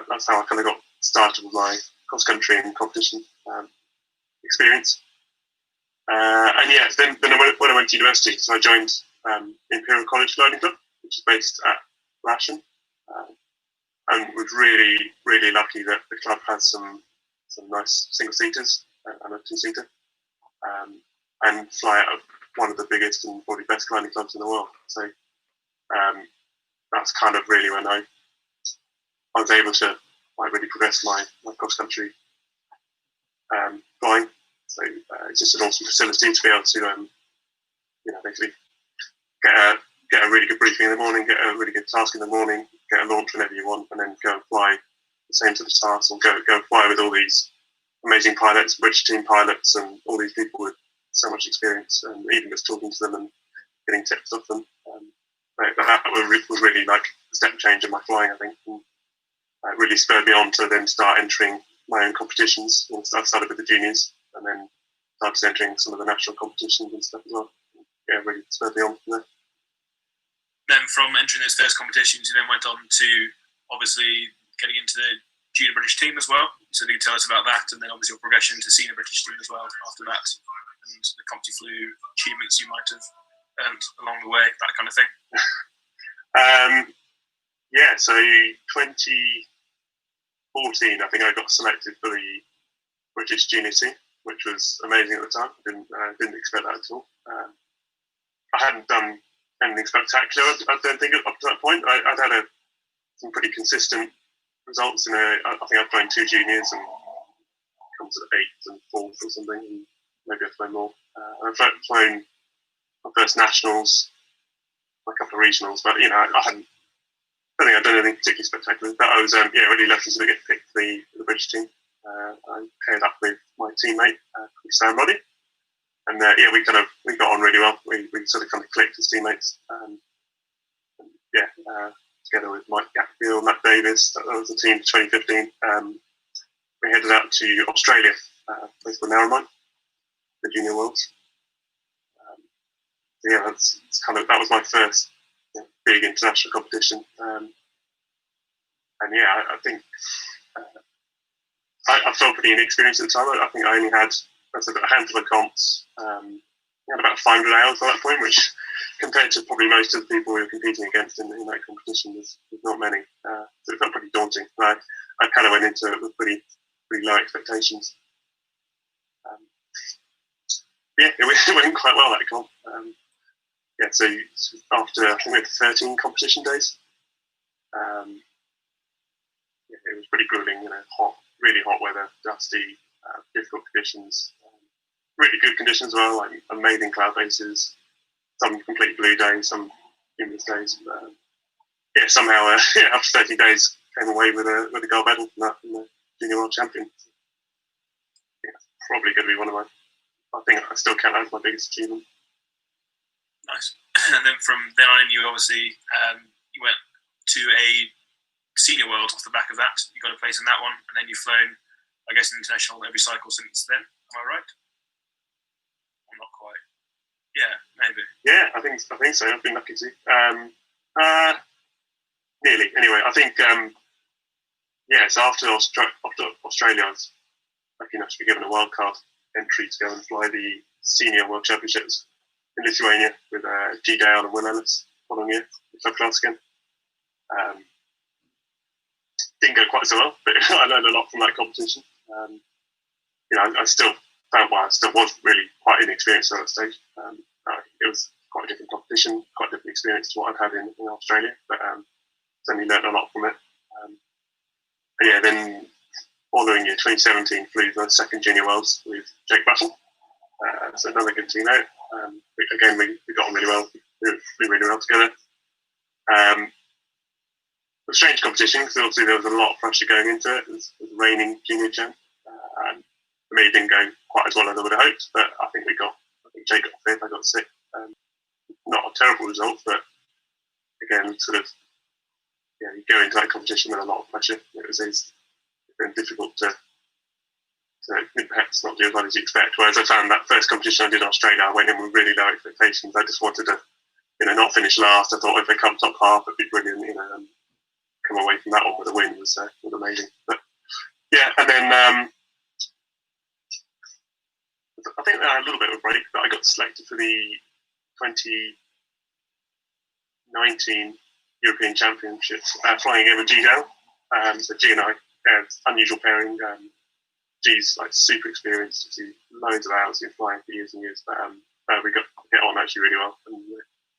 S6: That's how I kind of got started with my cross country and competition experience. Then when I went to university, so I joined Imperial College Gliding Club, which is based at Lasham, and was really, really lucky that the club has some nice single seaters and a two-seater, and fly out of one of the biggest and probably best gliding clubs in the world. So that's kind of really when I was able to really progress my cross country flying. So it's just an awesome facility to be able to, basically get a really good briefing in the morning, get a really good task in the morning, get a launch whenever you want, and then go and fly the same sort of tasks, and go fly with all these amazing pilots, British team pilots, and all these people with so much experience, and even just talking to them and getting tips off them. That was really like a step change in my flying, I think. And it really spurred me on to then start entering my own competitions. I started with the juniors, and then started entering some of the national competitions and stuff as well. Yeah, really spurred me on from there.
S2: Then from entering those first competitions, you then went on to obviously getting into the junior British team as well. So can you tell us about that, and then obviously your progression to senior British team as well after that, and the company flu achievements you might have earned along the way, that kind of thing.
S6: So 2014, I think I got selected for the British junior team, which was amazing at the time. I didn't expect that at all. I hadn't done anything spectacular, I don't think, up to that point. I'd had some pretty consistent results. I think I've flown 2 juniors and come to the 8th and 4th or something, and maybe I've flown more. I've flown my first nationals, a couple of regionals, but I don't think I've done anything particularly spectacular. But I was really lucky to get picked for the British team. I paired up with my teammate, Sam Roddy, and we got on really well. We sort of kind of clicked as teammates. Together with Mike Gatfield, Matt Davis, that was the team for 2015. We headed out to Australia, a place called Narromine, the Junior Worlds. That was my first big international competition. I think I felt pretty inexperienced at the time. I think I only had a handful of comps. We had about 500 hours by that point, which compared to probably most of the people we were competing against in that competition was not many. So it felt pretty daunting. I kind of went into it with pretty low expectations. It went quite well, that comp. So after, I think we had 13 competition days. It was pretty grueling, hot, really hot weather, dusty, difficult conditions, really good conditions as well, like amazing cloud bases, some complete blue days, some humorous days. Somehow after 30 days, came away with a gold medal from the Junior World Champion. Probably going to be one of I think I still count that as my biggest achievement.
S2: Nice. And then from then on, you obviously you went to a senior world off the back of that. You got a place in that one, and then you've flown, I guess, an international every cycle since then. Am I right? Or not quite. Yeah, maybe.
S6: Yeah, I think so. I've been lucky to. Nearly. Anyway, I think. So after Australia, I was lucky enough to be given a wildcard entry to go and fly the Senior World Championships in Lithuania with G. Dale and Will Ellis following year, the club class again. Didn't go quite so well, but I learned a lot from that competition. I still was really quite inexperienced at that stage. It was quite a different competition, quite a different experience to what I'd had in Australia, but certainly learned a lot from it. Then following year, 2017, flew the second Junior Worlds with Jake Battle. So another good team out. Again, we got on really well. We flew really well together. A strange competition because obviously there was a lot of pressure going into it. It was reigning junior champ. For me, it didn't go quite as well as I would have hoped, but I think Jake got fifth, I got sixth. Not a terrible result, but again, you go into that competition with a lot of pressure. It's been difficult to perhaps not do as well as you expect. Whereas I found that first competition I did in Australia, I went in with really low expectations. I just wanted to, not finish last. I thought if they come top half, it'd be brilliant. And come away from that one with a win was amazing. But yeah, and then I think I had a little bit of a break, but I got selected for the 2019 European Championships, flying again with G Down. So G and I, unusual pairing. G's like super experienced, loads of hours in flying for years and years. But we got to get on actually really well, and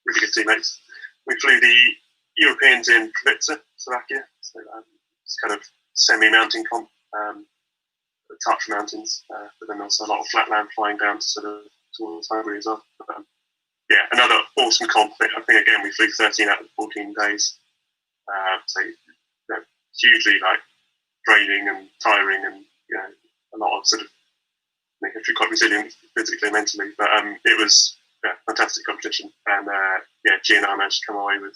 S6: really good teammates. We flew the Europeans in Proudest, Slovakia. So it's kind of semi-mountain comp, the Tatra Mountains, but then also a lot of flat land flying down to towards Hungary as well. But, another awesome comp. I think again we flew 13 out of 14 days. So hugely like draining and tiring, and a lot of sort of have to be quite resilient physically and mentally. But it was fantastic competition, and G and I managed to come away with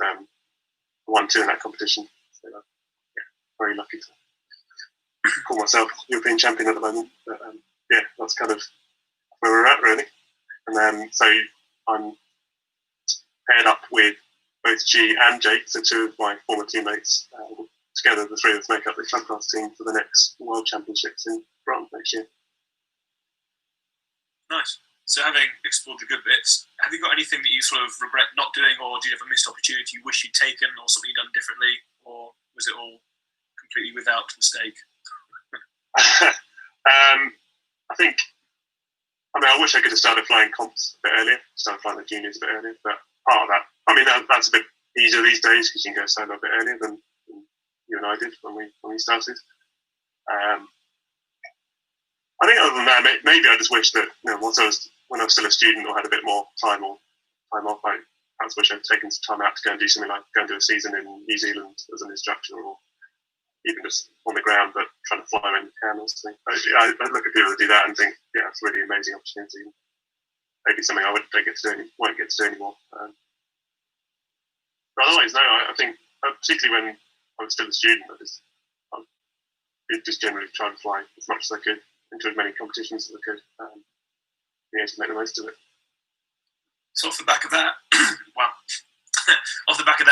S6: 1-2 in that competition. So, very lucky to call myself European champion at the moment. But that's kind of where we're at really. And so I'm paired up with both G and Jake, so two of my former teammates. Together, the three of us make up the club class team for the next World Championships in France next year.
S2: Nice. So having explored the good bits, have you got anything that you sort of regret not doing, or do you have a missed opportunity you wish you'd taken, or something you'd done differently, or was it all completely without mistake?
S6: I wish I could have started flying comps a bit earlier, started flying the juniors a bit earlier, but part of that, that's a bit easier these days because you can go solo a bit earlier than you and I did when we started. I think other than that, maybe I just wish that when I was still a student or had a bit more time off, I perhaps wish I'd taken some time out to go and do something like go and do a season in New Zealand as an instructor, or even just on the ground, but trying to fly when you can or something. I look at people that do that and think, it's a really amazing opportunity. Maybe something I won't get to do anymore. But otherwise, no, I think particularly when I was still a student, I just generally try and fly as much as I could into as many competitions as I could. To make the most of it.
S2: So off the back of that,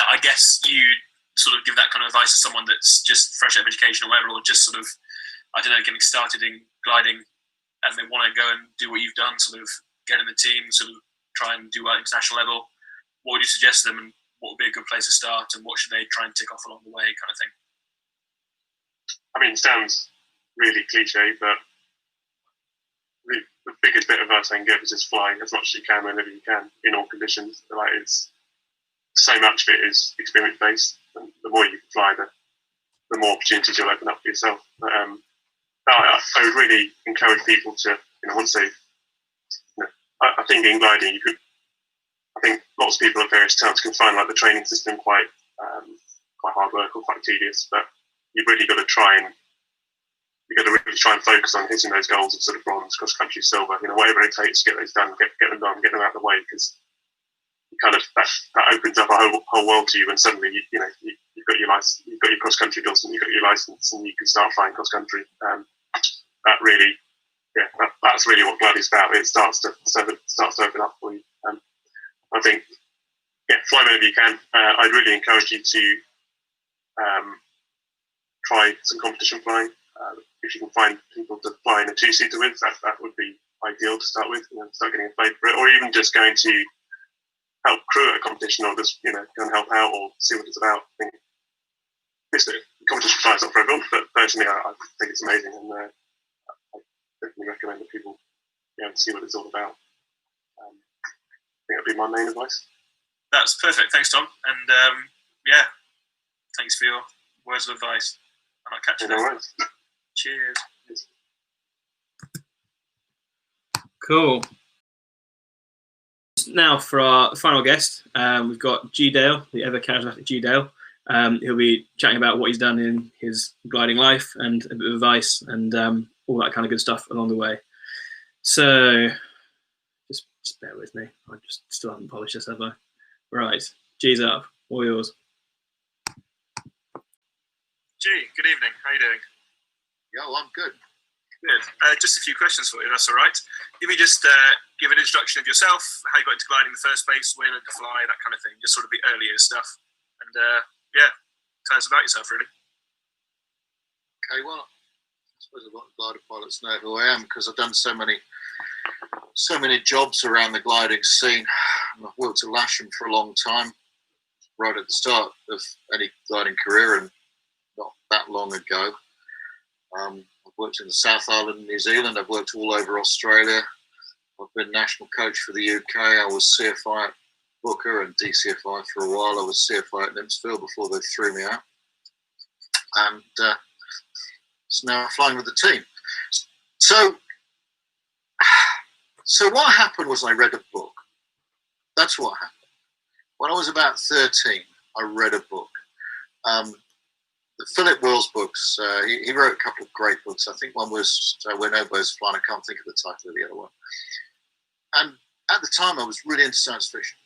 S2: I guess you sort of give that kind of advice to someone that's just fresh out of education or whatever, or just sort of, getting started in gliding, and they want to go and do what you've done, sort of get in the team, sort of try and do at international level. What would you suggest to them, and what would be a good place to start, and what should they try and tick off along the way, kind of thing?
S6: It sounds really cliche, but the biggest bit of advice I can give is just fly as much as you can whenever you can in all conditions. It's so much of it is experience based, and the more you can fly, the more opportunities you'll open up for yourself. But I would really encourage people to, once they, I think in gliding I think lots of people at various times can find like the training system quite hard work or quite tedious, but you've really got to really try and focus on hitting those goals of sort of bronze, cross country, silver, whatever it takes to get those done, get them done, get them out of the way, because you kind of that opens up a whole world to you, and suddenly you've got your license, you've got your cross country dorsum, you've got your license, and you can start flying cross country. That really, that's really what gliding's about. It starts to open up for you. I think, fly whenever you can. I'd really encourage you to try some competition flying. If you can find people to fly in a two-seater with, that would be ideal to start with. Start getting a flavour for it, or even just going to help crew at a competition, or just go and help out or see what it's about. I think missed it. Competition flying's not for everyone, but personally, I think it's amazing, and I definitely recommend that people see what it's all about. I think that'd be my main advice.
S2: That's perfect. Thanks, Tom. And thanks for your words of advice. And I'll catch you later. Cheers.
S1: Cool. Now for our final guest, we've got G Dale, the ever charismatic G Dale. He'll be chatting about what he's done in his gliding life and a bit of advice and all that kind of good stuff along the way. So just bear with me. I just still haven't polished this, have I? Right, G's up. All yours.
S2: G, good evening. How are you doing?
S5: Yeah, well, I'm good.
S2: Good. Just a few questions for you, that's all right. Give me just give an introduction of yourself, how you got into gliding in the first place, where you learned to fly, that kind of thing, just sort of the earlier stuff. And tell us about yourself, really.
S5: Okay, well, I suppose a lot of glider pilots know who I am because I've done so many jobs around the gliding scene. I've worked at Lasham for a long time, right at the start of any gliding career, and not that long ago. I've worked in the South Island, New Zealand. I've worked all over Australia. I've been national coach for the UK. I was CFI at Booker and DCFI for a while. I was CFI at Limpsfield before they threw me out. And so now I'm flying with the team. So what happened was I read a book. That's what happened. When I was about 13, I read a book. The Philip Wills books. He wrote a couple of great books. I think one was When Oboes Fly. I can't think of the title of the other one. And at the time, I was really into science fiction.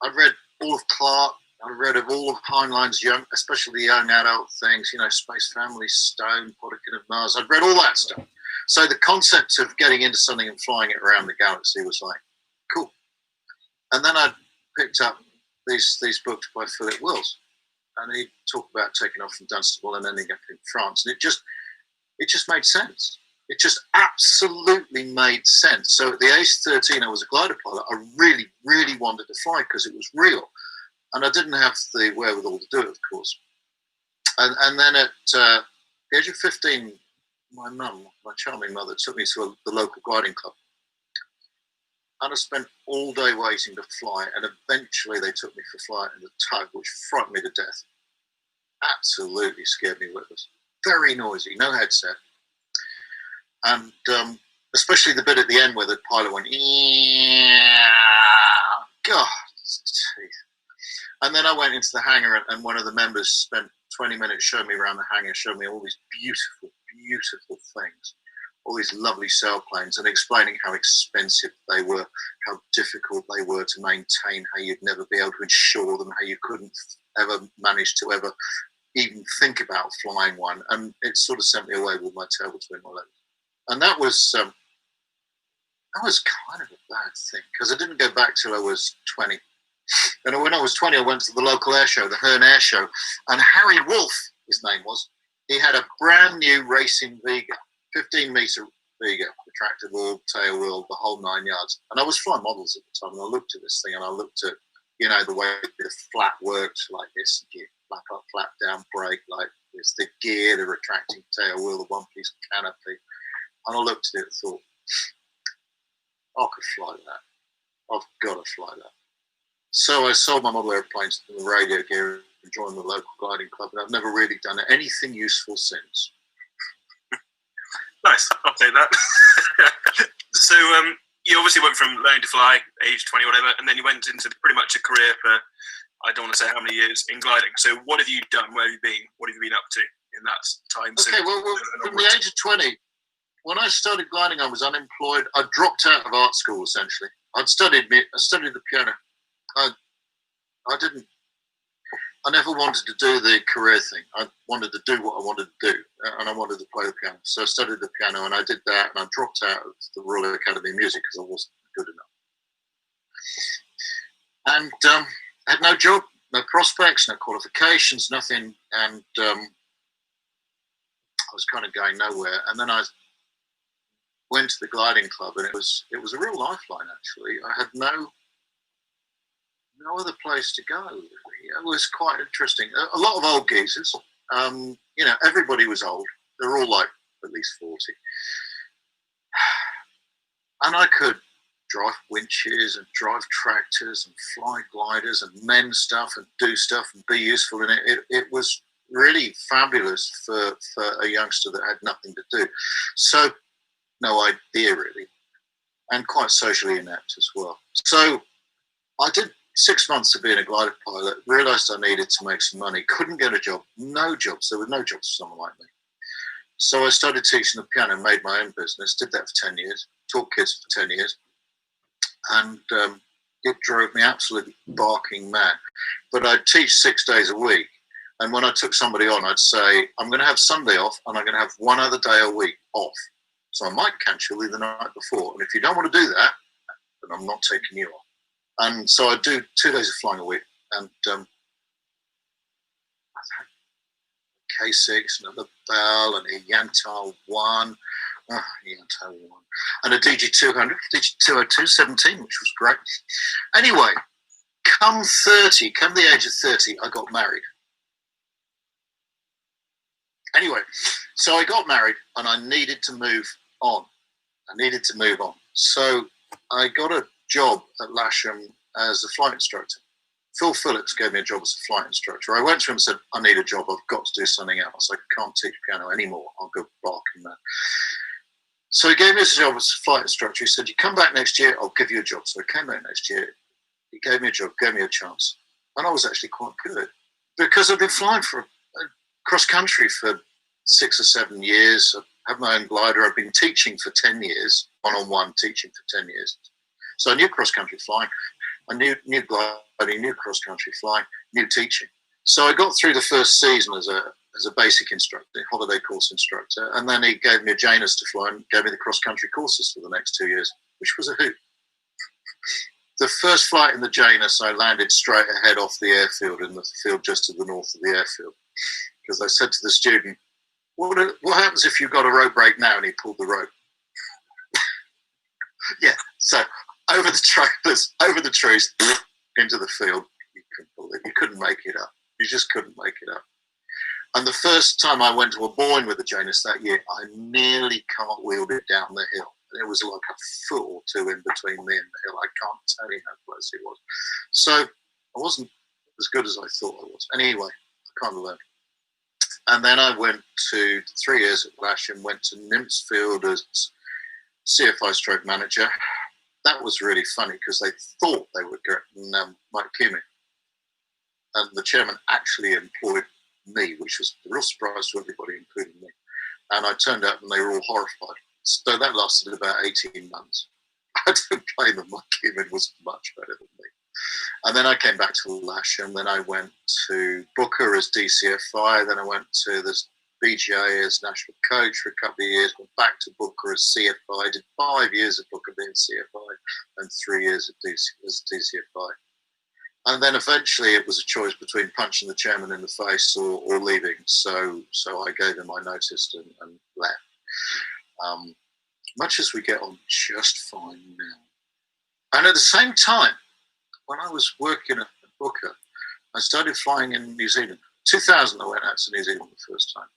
S5: I'd read all of Clarke. I read of all of Heinlein's young, especially the young adult things. Space Family, Stone, Podickin of Mars. I'd read all that stuff. So the concept of getting into something and flying it around the galaxy was like, cool. And then I picked up these books by Philip Wills. And he talked about taking off from Dunstable and ending up in France. And it just made sense. It just absolutely made sense. So at the age of 13, I was a glider pilot. I really, really wanted to fly because it was real. And I didn't have the wherewithal to do it, of course. And then at the age of 15, my mum, my charming mother, took me to the local gliding club. And I spent all day waiting to fly, and eventually they took me for flight in the tug, which frightened me to death. Absolutely scared me witless. Very noisy, no headset. And especially the bit at the end where the pilot went, God, teeth. And then I went into the hangar, and one of the members spent 20 minutes showing me around the hangar, showing me all these beautiful, beautiful things. All these lovely sailplanes, and explaining how expensive they were, how difficult they were to maintain, how you'd never be able to insure them, how you couldn't ever manage to ever even think about flying one. And it sort of sent me away with my tail between my legs. And that was kind of a bad thing, because I didn't go back till I was 20. And when I was 20, I went to the local air show, the Herne Air Show, and Harry Wolff, his name was, he had a brand new racing Vega. 15-meter Vega, retractable, tail wheel, the whole 9 yards. And I was flying models at the time, and I looked at this thing, and I looked at, the way the flat worked like this, flat up, flat down brake like this, the gear, the retracting tail wheel, the one-piece canopy. And I looked at it and thought, I could fly that. I've got to fly that. So I sold my model airplanes and the radio gear and joined the local gliding club, and I've never really done anything useful since.
S2: Nice, I'll take that. So you obviously went from learning to fly, age 20, whatever, and then you went into pretty much a career for, I don't want to say how many years, in gliding. So what have you done? Where have you been? What have you been up to in that time?
S5: Okay, well from the age of 20, when I started gliding, I was unemployed. I dropped out of art school, essentially. I studied the piano. I never wanted to do the career thing. I wanted to do what I wanted to do, and I wanted to play the piano. So I studied the piano, and I did that, and I dropped out of the Royal Academy of Music because I wasn't good enough. And I had no job, no prospects, no qualifications, nothing, and I was kind of going nowhere. And then I went to the gliding club, and it was a real lifeline, actually. I had no other place to go. It was quite interesting. A lot of old geezers,
S7: You know, everybody was old. They're all like at least 40. And I could drive winches and drive tractors and fly gliders and mend stuff and do stuff and be useful in it. It was really fabulous for a youngster that had nothing to do. So no idea really, and quite socially inept as well. So I did 6 months of being a glider pilot, realised I needed to make some money, couldn't get a job, no jobs, there were no jobs for someone like me. So I started teaching the piano, made my own business, did that for 10 years, taught kids for 10 years, and it drove me absolutely barking mad. But I'd teach 6 days a week, and when I took somebody on, I'd say, I'm going to have Sunday off, and I'm going to have one other day a week off. So I might catch you the night before, and if you don't want to do that, then I'm not taking you off. And so I do 2 days of flying a week, and I've had K6, another Bell, and a Yantar 1, Yantar 1, and a DG200, DG202 17, which was great. Anyway, come the age of 30, I got married. Anyway, so I got married, and I needed to move on. So I got a job at Lasham as a flight instructor. Phil Phillips gave me a job as a flight instructor. I went to him and said, I need a job. I've got to do something else. I can't teach piano anymore. I'll go barking there. So he gave me a job as a flight instructor. He said, you come back next year, I'll give you a job. So I came back next year. He gave me a job, gave me a chance. And I was actually quite good because I've been flying for cross country for 6 or 7 years. I have my own glider. I've been teaching for 10 years, one-on-one teaching for 10 years. So I knew cross-country flying. I knew gliding, knew cross-country flying, knew teaching. So I got through the first season as a basic instructor, holiday course instructor, and then he gave me a Janus to fly and gave me the cross-country courses for the next 2 years, which was a hoot. The first flight in the Janus, I landed straight ahead off the airfield, in the field just to the north of the airfield, because I said to the student, what happens if you've got a rope break now? And he pulled the rope. Yeah, so over the trailers, over the trees, into the field. You couldn't make it up. You just couldn't make it up. And the first time I went to a Boyne with the Janus that year, I nearly cartwheeled it down the hill. There was like a foot or two in between me and the hill. I can't tell you how close it was. So I wasn't as good as I thought I was. Anyway, I kind of learned. And then I went to 3 years at Lasham, went to Nymphsfield as CFI stroke manager. That was really funny because they thought they were getting Mike Keamy. And the chairman actually employed me, which was a real surprise to everybody, including me. And I turned up and they were all horrified. So that lasted about 18 months. I don't blame them. Mike Keamy was much better than me. And then I came back to Lasham. Then I went to Booker as DCFI. Then I went to the BGA as national coach for a couple of years. Went back to Booker as CFI. Did 5 years of Booker being CFI and 3 years as DCFI. And then eventually it was a choice between punching the chairman in the face or leaving. So I gave him my notice and left. Much as we get on just fine now. And at the same time, when I was working at Booker, I started flying in New Zealand. 2000, I went out to New Zealand the first time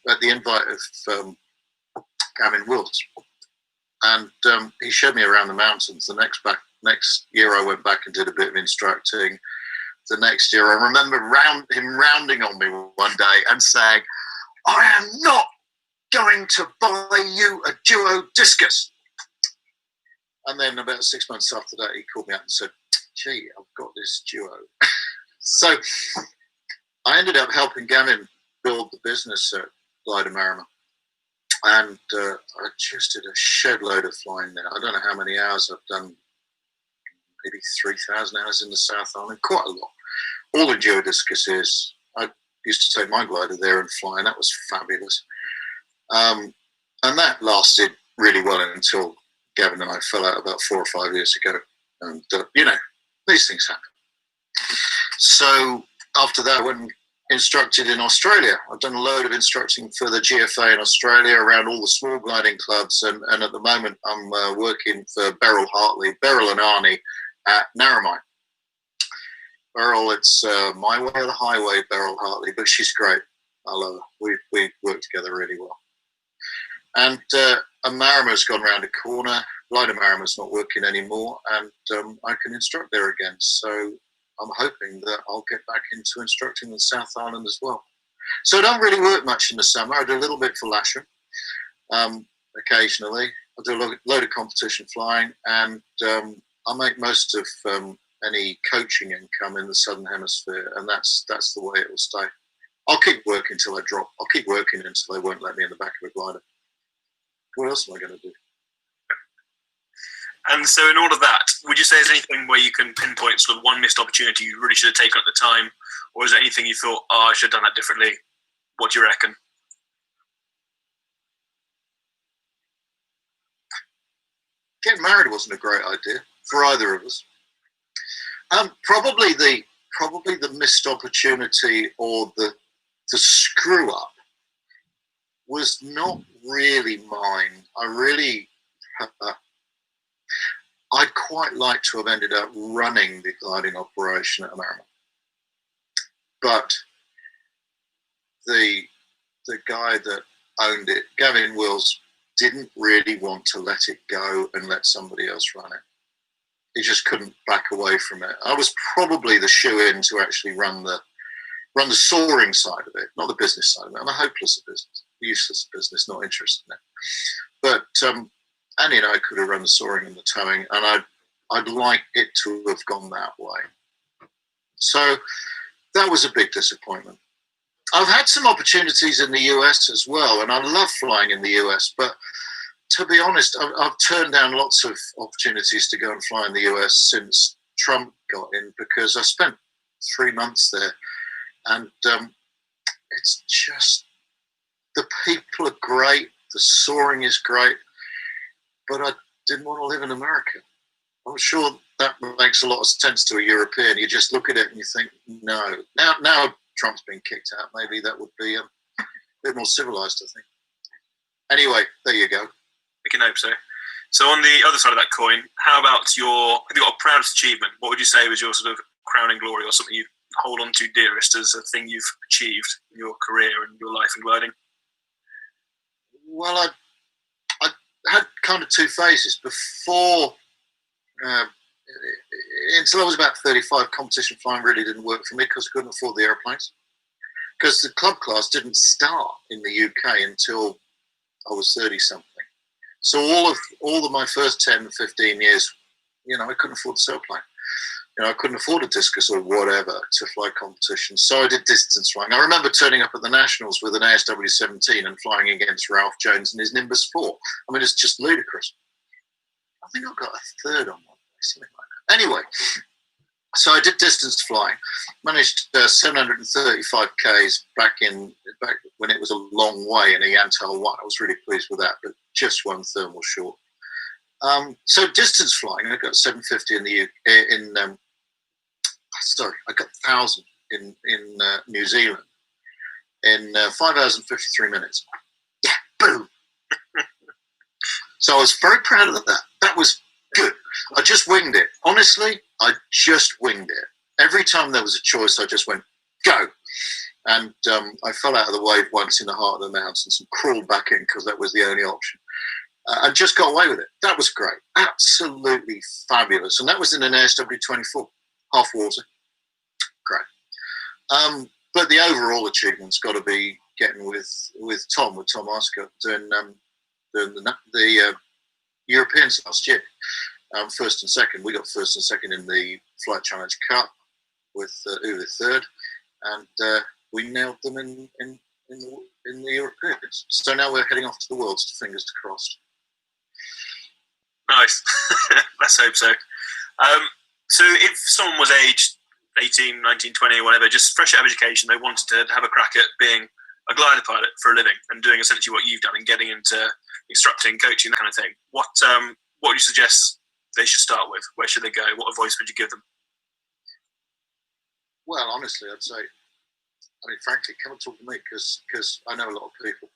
S7: at the invite of Gavin Wills. And he showed me around the mountains. The next year I went back and did a bit of instructing. The next year I remember him rounding on me one day and saying, I am not going to buy you a duo discus. And then about 6 months after that, he called me up and said, gee, I've got this duo. So I ended up helping Gavin build the business at Glider Marima. And I just did a shed load of flying there. I don't know how many hours I've done, maybe 3,000 hours in the South Island, quite a lot. All in duo discuses. I used to take my glider there and fly, and that was fabulous. And that lasted really well until Gavin and I fell out about 4 or 5 years ago. And, these things happen. So after that, I went and instructed in Australia. I've done a load of instructing for the GFA in Australia around all the small gliding clubs. And at the moment, I'm working for Beryl and Arnie at Narromine. Beryl, it's my way or the highway, Beryl Hartley, but she's great. I love her. We work together really well. And Marimo's gone round a corner. Glider Marimo's not working anymore, and I can instruct there again. So I'm hoping that I'll get back into instructing in the South Island as well. So I don't really work much in the summer. I do a little bit for Lasham occasionally. I do a load of competition flying, and I make most of any coaching income in the Southern Hemisphere, and that's the way it will stay. I'll keep working until I drop. I'll keep working until they won't let me in the back of a glider. What else am I going to do?
S2: And so in all of that, would you say there's anything where you can pinpoint sort of one missed opportunity you really should have taken at the time? Or is there anything you thought, oh, I should have done that differently? What do you reckon?
S7: Getting married wasn't a great idea for either of us. Probably the missed opportunity or the screw up was not really mine. I'd quite like to have ended up running the gliding operation at America, but the guy that owned it, Gavin Wills, didn't really want to let it go and let somebody else run it. He just couldn't back away from it. I was probably the shoe-in to actually run the soaring side of it, not the business side of it. I'm a hopeless at business, useless at business, not interested in it. But Annie and I could have run the soaring and the towing, and I'd like it to have gone that way. So that was a big disappointment. I've had some opportunities in the US as well, and I love flying in the US, but to be honest, I've turned down lots of opportunities to go and fly in the US since Trump got in, because I spent 3 months there, and it's just, the people are great, the soaring is great, but I didn't want to live in America. I'm sure that makes a lot of sense to a European. You just look at it and you think, no. Now Trump's been kicked out, maybe that would be a bit more civilized, I think. Anyway, there you go.
S2: We can hope so. So on the other side of that coin, how about have you got a proudest achievement? What would you say was your sort of crowning glory, or something you hold on to dearest as a thing you've achieved in your career and your life in gliding?
S7: Well, I had kind of two phases. Before, until I was about 35, competition flying really didn't work for me because I couldn't afford the airplanes. Because the club class didn't start in the UK until I was 30-something. So all of my first 10, 15 years, I couldn't afford the sailplane. I couldn't afford a discus or whatever to fly competitions. So I did distance flying. I remember turning up at the Nationals with an ASW-17 and flying against Ralph Jones and his Nimbus 4. I mean, it's just ludicrous. I think I got a third on one, something like that. Anyway, so I did distance flying, managed 735 Ks back when it was a long way in a Yantar 1. I was really pleased with that, but just one thermal short. So distance flying, I got 750 I got 1,000 in New Zealand in 5 hours and 53 minutes. Yeah, boom. So I was very proud of that. That was good. I just winged it. Honestly, I just winged it. Every time there was a choice, I just went, go. And I fell out of the wave once in the heart of the mountains and crawled back in because that was the only option. And just got away with it. That was great. Absolutely fabulous. And that was in an ASW-24, half water. Great. But the overall achievement's got to be getting with Tom Ascot, doing the Europeans last year. First and second. We got first and second in the Flight Challenge Cup with Uwe third. And we nailed them in the Europeans. So now we're heading off to the Worlds, fingers crossed.
S2: Nice. Let's hope so. So if someone was aged 18, 19, 20, whatever, just fresh out of education, they wanted to have a crack at being a glider pilot for a living and doing essentially what you've done and getting into instructing, coaching, that kind of thing, what would you suggest they should start with? Where should they go? What advice would you give them?
S7: Well, honestly, I'd say, frankly, come and talk to me because I know a lot of people.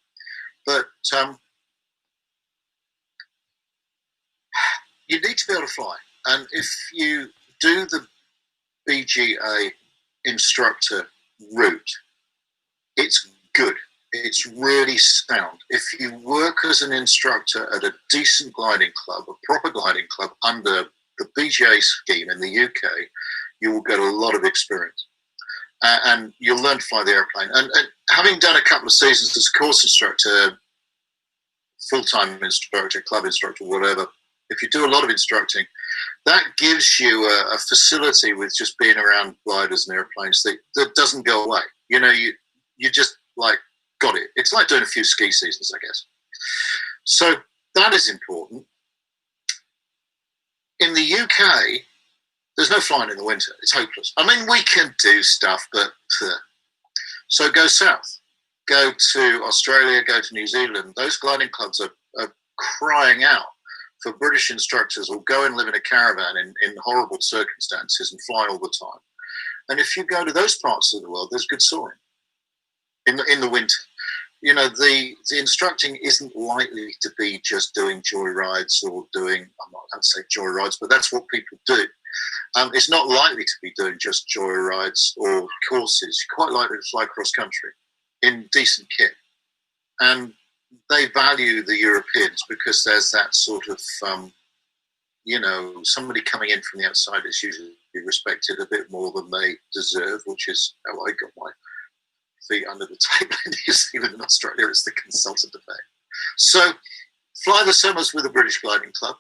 S7: But you need to be able to fly. And if you do the BGA instructor route, it's good. It's really sound. If you work as an instructor at a decent gliding club, a proper gliding club under the BGA scheme in the UK, you will get a lot of experience. And you'll learn to fly the airplane. And having done a couple of seasons as a course instructor, full-time instructor, club instructor, whatever, if you do a lot of instructing, that gives you a facility with just being around gliders and airplanes that doesn't go away. You know, you just like got it. It's like doing a few ski seasons, I guess. So that is important. In the UK, there's no flying in the winter. It's hopeless. I mean, we can do stuff, but so go south, go to Australia, go to New Zealand. Those gliding clubs are crying out for British instructors who'll go and live in a caravan in horrible circumstances and fly all the time. And if you go to those parts of the world, there's good soaring in the winter. You know, the instructing isn't likely to be just doing joy rides or doing, I'm not going to say joy rides, but that's what people do. It's not likely to be doing just joy rides or courses. You're quite likely to fly cross country in decent kit. And they value the Europeans because there's that sort of, you know, somebody coming in from the outside is usually respected a bit more than they deserve, which is how I got my feet under the table in New Zealand and Australia as the consultant effect. So fly the summers with a British gliding club,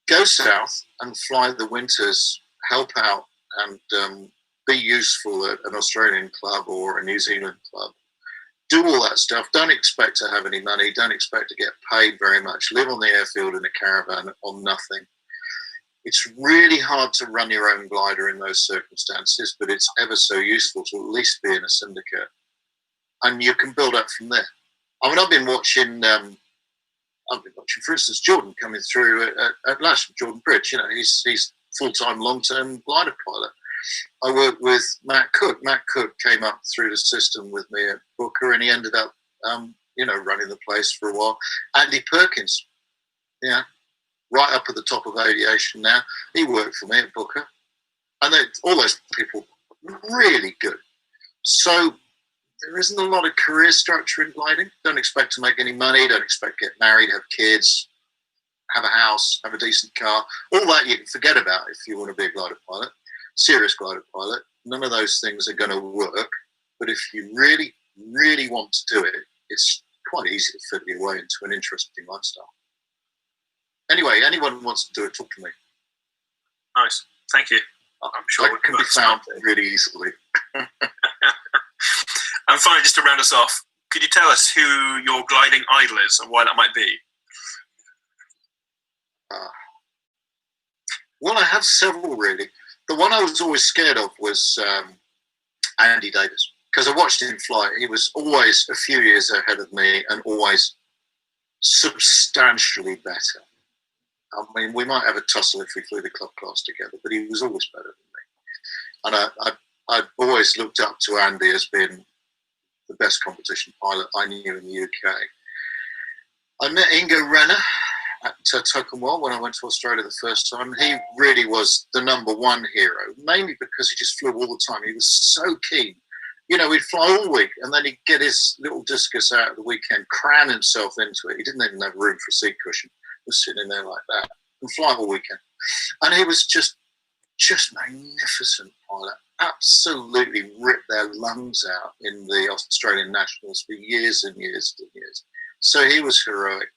S7: go south and fly the winters, help out and be useful at an Australian club or a New Zealand club. Do all that stuff. Don't expect to have any money. Don't expect to get paid very much. Live on the airfield in a caravan on nothing. It's really hard to run your own glider in those circumstances, but it's ever so useful to at least be in a syndicate. And you can build up from there. I mean, I've been watching, for instance, Jordan coming through at Lasham, Jordan Bridge. You know, he's full-time, long-term glider pilot. I worked with Matt Cook. Matt Cook came up through the system with me at Booker, and he ended up, you know, running the place for a while. Andy Perkins, yeah, right up at the top of aviation now. He worked for me at Booker. And all those people, really good. So there isn't a lot of career structure in gliding. Don't expect to make any money. Don't expect to get married, have kids, have a house, have a decent car. All that you can forget about if you want to be a glider pilot. Serious glider pilot. None of those things are going to work. But if you really, really want to do it, it's quite easy to fit your way into an interesting lifestyle. Anyway, anyone who wants to do it, talk to me.
S2: Nice. Thank you. I'm sure
S7: it can be found really easily.
S2: And finally, just to round us off, could you tell us who your gliding idol is and why that might be?
S7: Well, I have several, really. The one I was always scared of was Andy Davis, because I watched him fly. He was always a few years ahead of me and always substantially better. I mean, we might have a tussle if we flew the club class together, but he was always better than me. And I've always looked up to Andy as being the best competition pilot I knew in the UK. I met Ingo Renner at Tocumwell when I went to Australia the first time. He really was the #1 hero, mainly because he just flew all the time. He was so keen. You know, he'd fly all week and then he'd get his little discus out at the weekend, cram himself into it. He didn't even have room for a seat cushion. He was sitting in there like that and fly all weekend. And he was just magnificent pilot. Absolutely ripped their lungs out in the Australian Nationals for years and years and years. So he was heroic.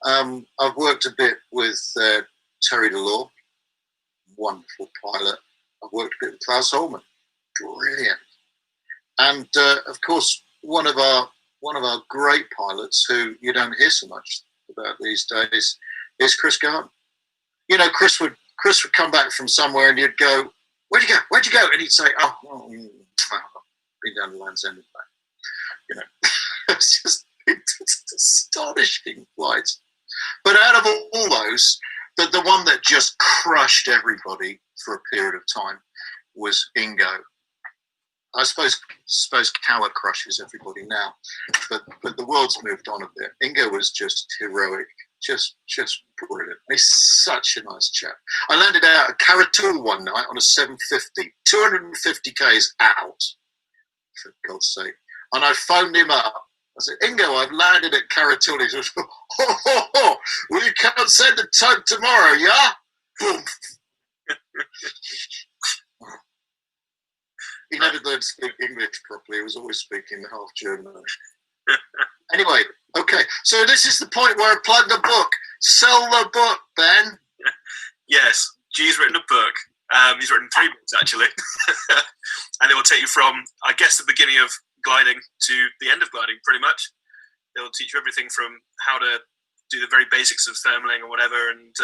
S7: I've worked a bit with Terry Delore, wonderful pilot. I've worked a bit with Klaus Holman, brilliant. And of course, one of our great pilots who you don't hear so much about these days is Chris Gardner. You know, Chris would come back from somewhere and you'd go, "Where'd you go? Where'd you go?" And he'd say, "Oh, well, I've been down the Land's End and back." You know, it's just astonishing flights. But out of all those, the one that just crushed everybody for a period of time was Ingo. I suppose Cower crushes everybody now, but the world's moved on a bit. Ingo was just heroic, just brilliant. He's such a nice chap. I landed out at Carratool one night on a 750, 250 k's out, for God's sake. And I phoned him up. I said, Ingo, I've landed at Carratool. He said, well, you can't send the tug tomorrow, yeah? Boom. He never learned to speak English properly. He was always speaking half German. Anyway, okay. So this is the point where I plug the book. Sell the book, Ben.
S2: Yes, G's written a book. He's written 3 books, actually. And it will take you from, I guess, the beginning of gliding to the end of gliding, pretty much. It will teach you everything from how to do the very basics of thermaling or whatever, and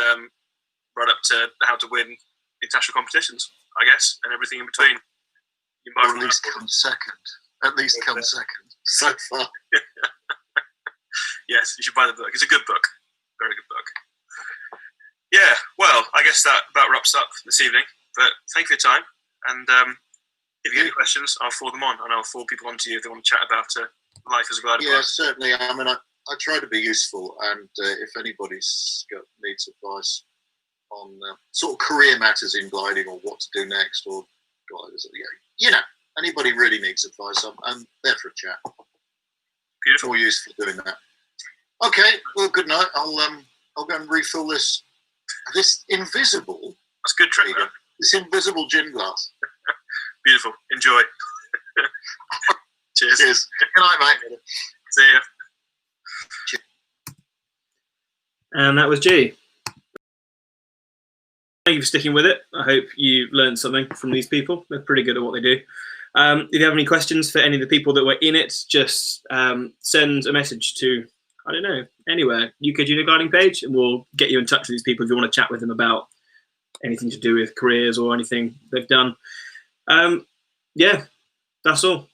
S2: right up to how to win international competitions, I guess, and everything in between. You might
S7: at least come second. At least come second. So far.
S2: Yes, you should buy the book. It's a good book. Very good book. Yeah, well, I guess that about wraps up this evening. But thank you for your time. And if you get any questions, I'll forward them on, and I'll forward people on to you if they want to chat about life as a glider.
S7: Yeah, certainly. I mean, I try to be useful, and if anybody's needs advice on sort of career matters in gliding or what to do next, or gliders, you know, anybody really needs advice, I'm there for a chat.
S2: Beautiful.
S7: More useful doing that. Okay, well, good night. I'll go and refill this invisible.
S2: That's a good trick, man.
S7: This invisible gin glass.
S2: Beautiful. Enjoy. Cheers.
S7: Cheers. Good night, mate.
S2: See ya.
S1: And that was G. Thank you for sticking with it. I hope you learned something from these people. They're pretty good at what they do. If you have any questions for any of the people that were in it, just send a message to, I don't know, anywhere, UK Junior Gliding page, and we'll get you in touch with these people if you want to chat with them about anything to do with careers or anything they've done. Yeah, that's all.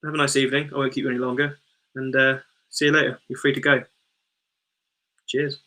S1: Have a nice evening. I won't keep you any longer. And see you later. You're free to go. Cheers.